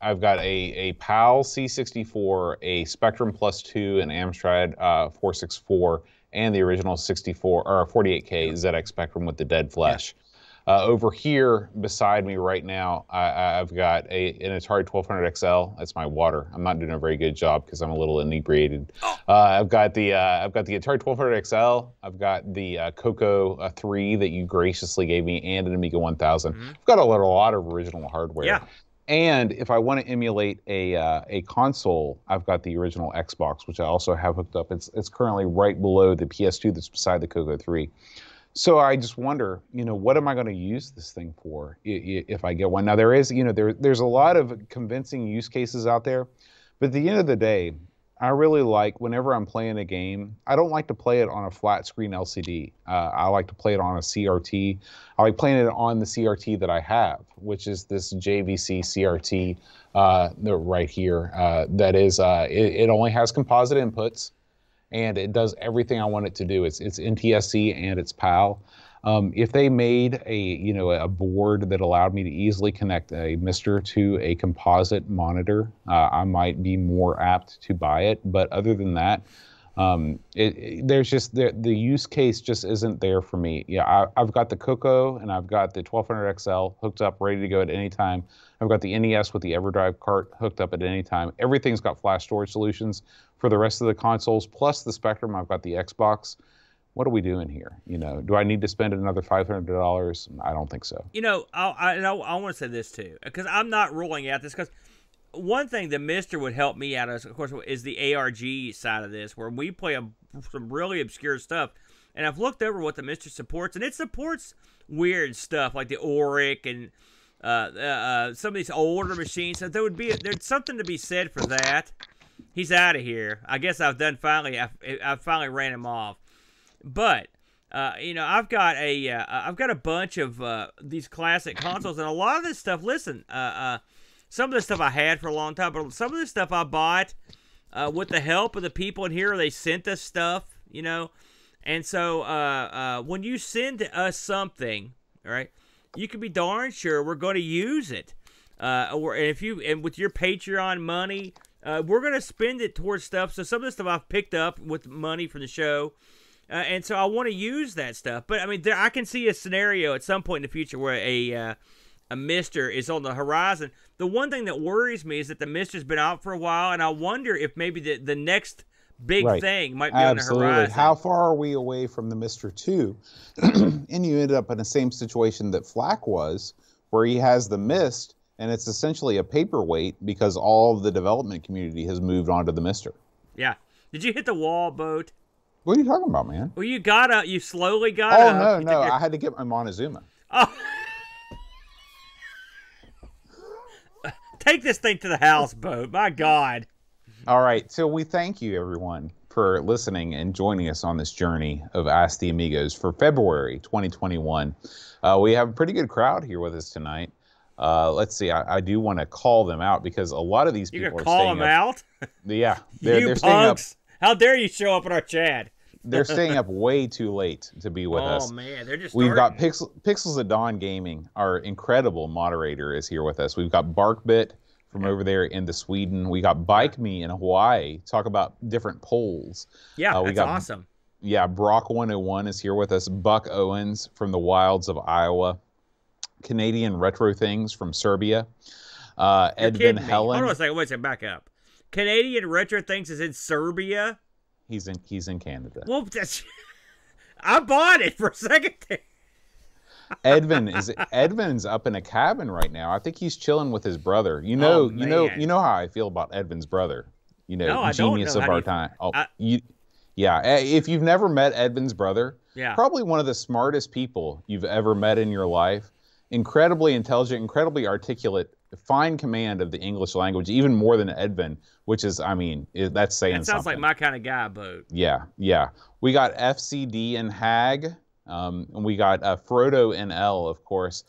[SPEAKER 1] I've got a PAL C64, a Spectrum Plus 2, an Amstrad 464, and the original 64 or 48K ZX Spectrum with the dead flesh. Yeah. Over here beside me right now, I've got an Atari 1200 XL. That's my water. I'm not doing a very good job because I'm a little inebriated. I've got the Atari 1200 XL. I've got the Coco 3 that you graciously gave me, and an Amiga 1000. Mm-hmm. I've got a lot of original hardware. Yeah. And if I want to emulate a console, I've got the original Xbox, which I also have hooked up. It's currently right below the PS2 that's beside the Coco 3. So I just wonder, what am I going to use this thing for if I get one? Now there is, there's a lot of convincing use cases out there, but at the end of the day, I really like whenever I'm playing a game, I don't like to play it on a flat screen LCD. I like to play it on a CRT. I like playing it on the CRT that I have, which is this JVC CRT right here. That is, it only has composite inputs. And it does everything I want it to do. It's NTSC and it's PAL. If they made a board that allowed me to easily connect a Mister to a composite monitor, I might be more apt to buy it. But other than that, there's just the use case just isn't there for me. Yeah, I've got the Coco and I've got the 1200 XL hooked up, ready to go at any time. I've got the NES with the EverDrive cart hooked up at any time. Everything's got flash storage solutions for the rest of the consoles, plus the Spectrum. I've got the Xbox. What are we doing here? Do I need to spend another $500? I don't think so.
[SPEAKER 2] I want to say this too, because I'm not ruling out this, because one thing the Mister would help me out of course, is the ARG side of this, where we play some really obscure stuff. And I've looked over what the Mister supports, and it supports weird stuff like the Auric and some of these older machines. So there's something to be said for that. He's out of here. I guess I've finally ran him off. But I've got a bunch of these classic consoles, and a lot of this stuff. Listen, some of this stuff I had for a long time, but some of this stuff I bought with the help of the people in here. They sent us stuff, and so when you send us something, all right, you can be darn sure we're going to use it. And with your Patreon money, we're going to spend it towards stuff. So some of the stuff I've picked up with money from the show. And so I want to use that stuff. But, I mean, I can see a scenario at some point in the future where a Mister is on the horizon. The one thing that worries me is that the Mister's been out for a while, and I wonder if maybe the next big thing might be on the horizon.
[SPEAKER 3] How far are we away from the Mister 2? And you end up in the same situation that Flack was, where he has the Mist, and it's essentially a paperweight because all of the development community has moved on to the Mister.
[SPEAKER 2] Yeah. Did you hit the wall, Boat?
[SPEAKER 3] What are you talking about, man?
[SPEAKER 2] Well, you slowly got up.
[SPEAKER 3] Oh, no. I had to get my Montezuma.
[SPEAKER 2] Oh. Take this thing to the house, Boat. My God.
[SPEAKER 3] All right, so we thank you, everyone, for listening and joining us on this journey of Ask the Amigos for February 2021. We have a pretty good crowd here with us tonight. Let's see, I do want to call them out because a lot of these people are staying up.
[SPEAKER 2] You gonna call them out?
[SPEAKER 3] Yeah,
[SPEAKER 2] they're staying up. How dare you show up in our chat?
[SPEAKER 3] They're staying up way too late to be with us.
[SPEAKER 2] Oh man, they're just.
[SPEAKER 3] We've got Pixels of Dawn Gaming, our incredible moderator, is here with us. We've got Barkbit from over there in Sweden. We got Bike Me in Hawaii. Talk about different polls.
[SPEAKER 2] Yeah, that's awesome.
[SPEAKER 3] Yeah, Brock 101 is here with us. Buck Owens from the wilds of Iowa. Canadian Retro Things from Serbia. Edvin Helen.
[SPEAKER 2] Hold on a second. Wait a second. Back up. Canadian Retro Things is in Serbia.
[SPEAKER 3] He's in Canada.
[SPEAKER 2] Well, that's, I bought it for a second.
[SPEAKER 3] Edvin's up in a cabin right now. I think he's chilling with his brother. You know how I feel about Edvin's brother. Genius of our time. If you've never met Edvin's brother, probably one of the smartest people you've ever met in your life. Incredibly intelligent, incredibly articulate, fine command of the English language, even more than Edvin, which is, that's saying something.
[SPEAKER 2] That sounds like my kind of guy, Boat.
[SPEAKER 3] Yeah. We got FCD and Hag, and we got Frodo NL, of course,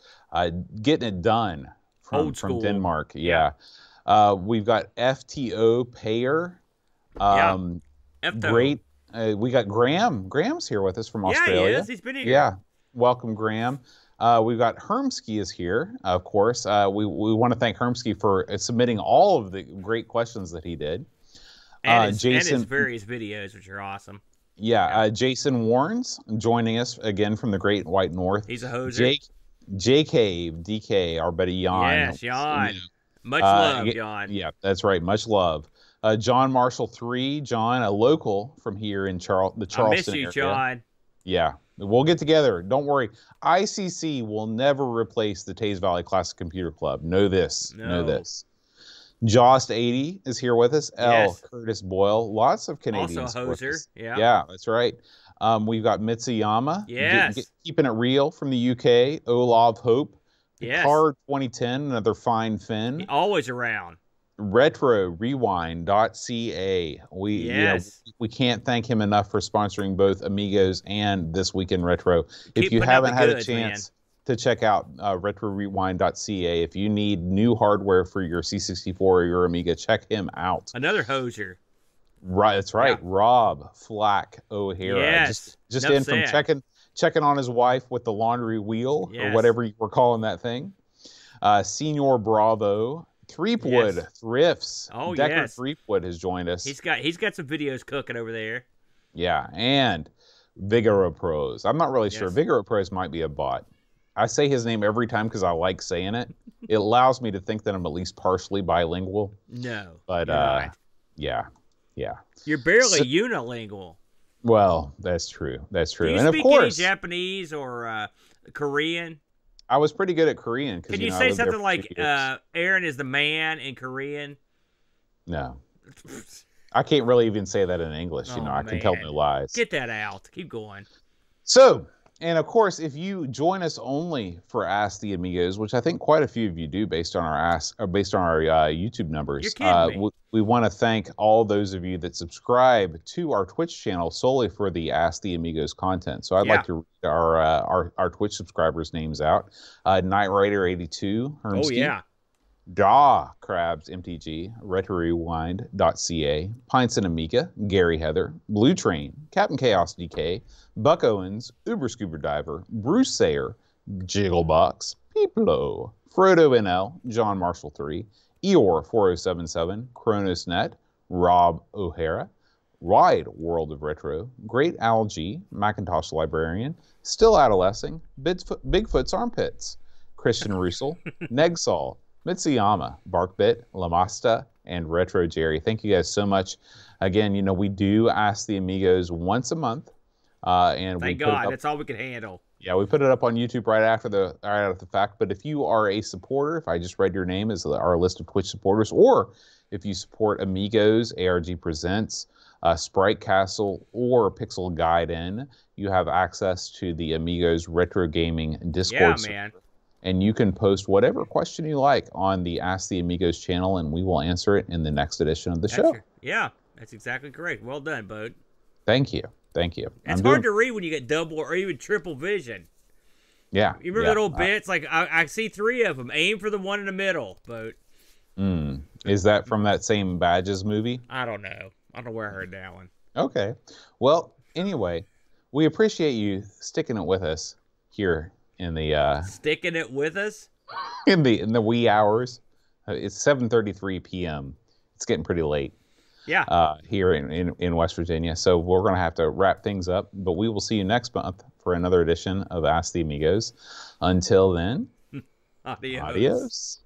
[SPEAKER 3] getting it done from Denmark. Yeah. We've got FTO Payer. Great. We got Graham. Graham's here with us from Australia.
[SPEAKER 2] Yeah, he is. He's been here.
[SPEAKER 3] Yeah. Welcome, Graham. We've got Hermsky is here, of course. We want to thank Hermsky for submitting all of the great questions that he did.
[SPEAKER 2] And his various videos, which are awesome.
[SPEAKER 3] Yeah, Jason Warrens joining us again from the Great White North.
[SPEAKER 2] He's a hoser.
[SPEAKER 3] JK, DK, our buddy Jan.
[SPEAKER 2] Yes, Jan. Much love, Jan.
[SPEAKER 3] Yeah, that's right. Much love. John Marshall 3, John, a local from here in the Charleston area. I miss you,
[SPEAKER 2] John.
[SPEAKER 3] Yeah, we'll get together. Don't worry. ICC will never replace the Taze Valley Classic Computer Club. Know this. Jost 80 is here with us.
[SPEAKER 2] Yes.
[SPEAKER 3] Curtis Boyle. Lots of Canadians.
[SPEAKER 2] Also a hoser.
[SPEAKER 3] Yeah, that's right. We've got Mitsuyama.
[SPEAKER 2] Yes.
[SPEAKER 3] Keeping it real from the UK. Olav Hope.
[SPEAKER 2] Yes.
[SPEAKER 3] Picard 2010, another fine Finn.
[SPEAKER 2] Always around.
[SPEAKER 3] RetroRewind.ca. We can't thank him enough for sponsoring both Amigos and This Week in Retro. If you haven't had a chance to check out RetroRewind.ca, if you need new hardware for your C64 or your Amiga, check him out.
[SPEAKER 2] Another hoser.
[SPEAKER 3] Right, that's right. Yeah. Rob Flack O'Hara.
[SPEAKER 2] Yes.
[SPEAKER 3] Just in from checking on his wife with the laundry wheel or whatever you were calling that thing. Senior Bravo. Threepwood Thrifts.
[SPEAKER 2] Oh,
[SPEAKER 3] Decker Threepwood has joined us.
[SPEAKER 2] He's got some videos cooking over there.
[SPEAKER 3] Yeah, and Vigoro Pros. I'm not really sure. Vigoro Pros might be a bot. I say his name every time because I like saying it. It allows me to think that I'm at least partially bilingual.
[SPEAKER 2] No,
[SPEAKER 3] but yeah.
[SPEAKER 2] You're barely unilingual.
[SPEAKER 3] Well, that's true. That's true.
[SPEAKER 2] Do you speak any Japanese or Korean?
[SPEAKER 3] I was pretty good at Korean.
[SPEAKER 2] Can you say something like Aaron is the man in Korean?
[SPEAKER 3] No. I can't really even say that in English. I can tell no lies.
[SPEAKER 2] Get that out. Keep going.
[SPEAKER 3] So, and of course, if you join us only for Ask the Amigos, which I think quite a few of you do based on our YouTube numbers,
[SPEAKER 2] you're kidding me.
[SPEAKER 3] We want to thank all those of you that subscribe to our Twitch channel solely for the Ask the Amigos content. So I'd like to read our Twitch subscribers' names out. Knight Rider 82, Hermsky.
[SPEAKER 2] Oh yeah.
[SPEAKER 3] Daw Crabs MTG, RetroRewind.ca, Pints and Amiga, Gary Heather, Blue Train, Captain Chaos DK, Buck Owens, Uber Scuba Diver, Bruce Sayer, Jigglebox, Peeplo, Frodo NL, John Marshall 3, Eeyore 4077, Kronosnet, Rob O'Hara, Wide World of Retro, Great Algae, Macintosh Librarian, Still Adolescing, Bigfoot's Armpits, Christian Russell, Negsol, Mitsuyama, Barkbit, Lamasta, and Retro Jerry. Thank you guys so much. Again, we do Ask the Amigos once a month. And
[SPEAKER 2] Thank God, that's all we can handle.
[SPEAKER 3] Yeah, we put it up on YouTube right after the fact. But if you are a supporter, if I just read your name as our list of Twitch supporters, or if you support Amigos, ARG Presents, Sprite Castle, or Pixel Guide In, you have access to the Amigos Retro Gaming Discord server.
[SPEAKER 2] Man.
[SPEAKER 3] And you can post whatever question you like on the Ask the Amigos channel, and we will answer it in the next edition of the show.
[SPEAKER 2] Yeah, that's exactly correct. Well done, Boat.
[SPEAKER 3] Thank you. Thank you.
[SPEAKER 2] It's hard to read when you get double or even triple vision.
[SPEAKER 3] Yeah.
[SPEAKER 2] You remember that old bit? It's like, I see 3 of them. Aim for the one in the middle, Boat.
[SPEAKER 3] Is that from that same Badges movie?
[SPEAKER 2] I don't know. I don't know where I heard that one.
[SPEAKER 3] Okay. Well, anyway, we appreciate you sticking it with us here in the
[SPEAKER 2] sticking it with us
[SPEAKER 3] in the wee hours. It's 7:33 p.m. It's getting pretty late.
[SPEAKER 2] Yeah.
[SPEAKER 3] Here in West Virginia. So we're going to have to wrap things up, but we will see you next month for another edition of Ask the Amigos. Until then,
[SPEAKER 2] Adios.
[SPEAKER 3] Adios.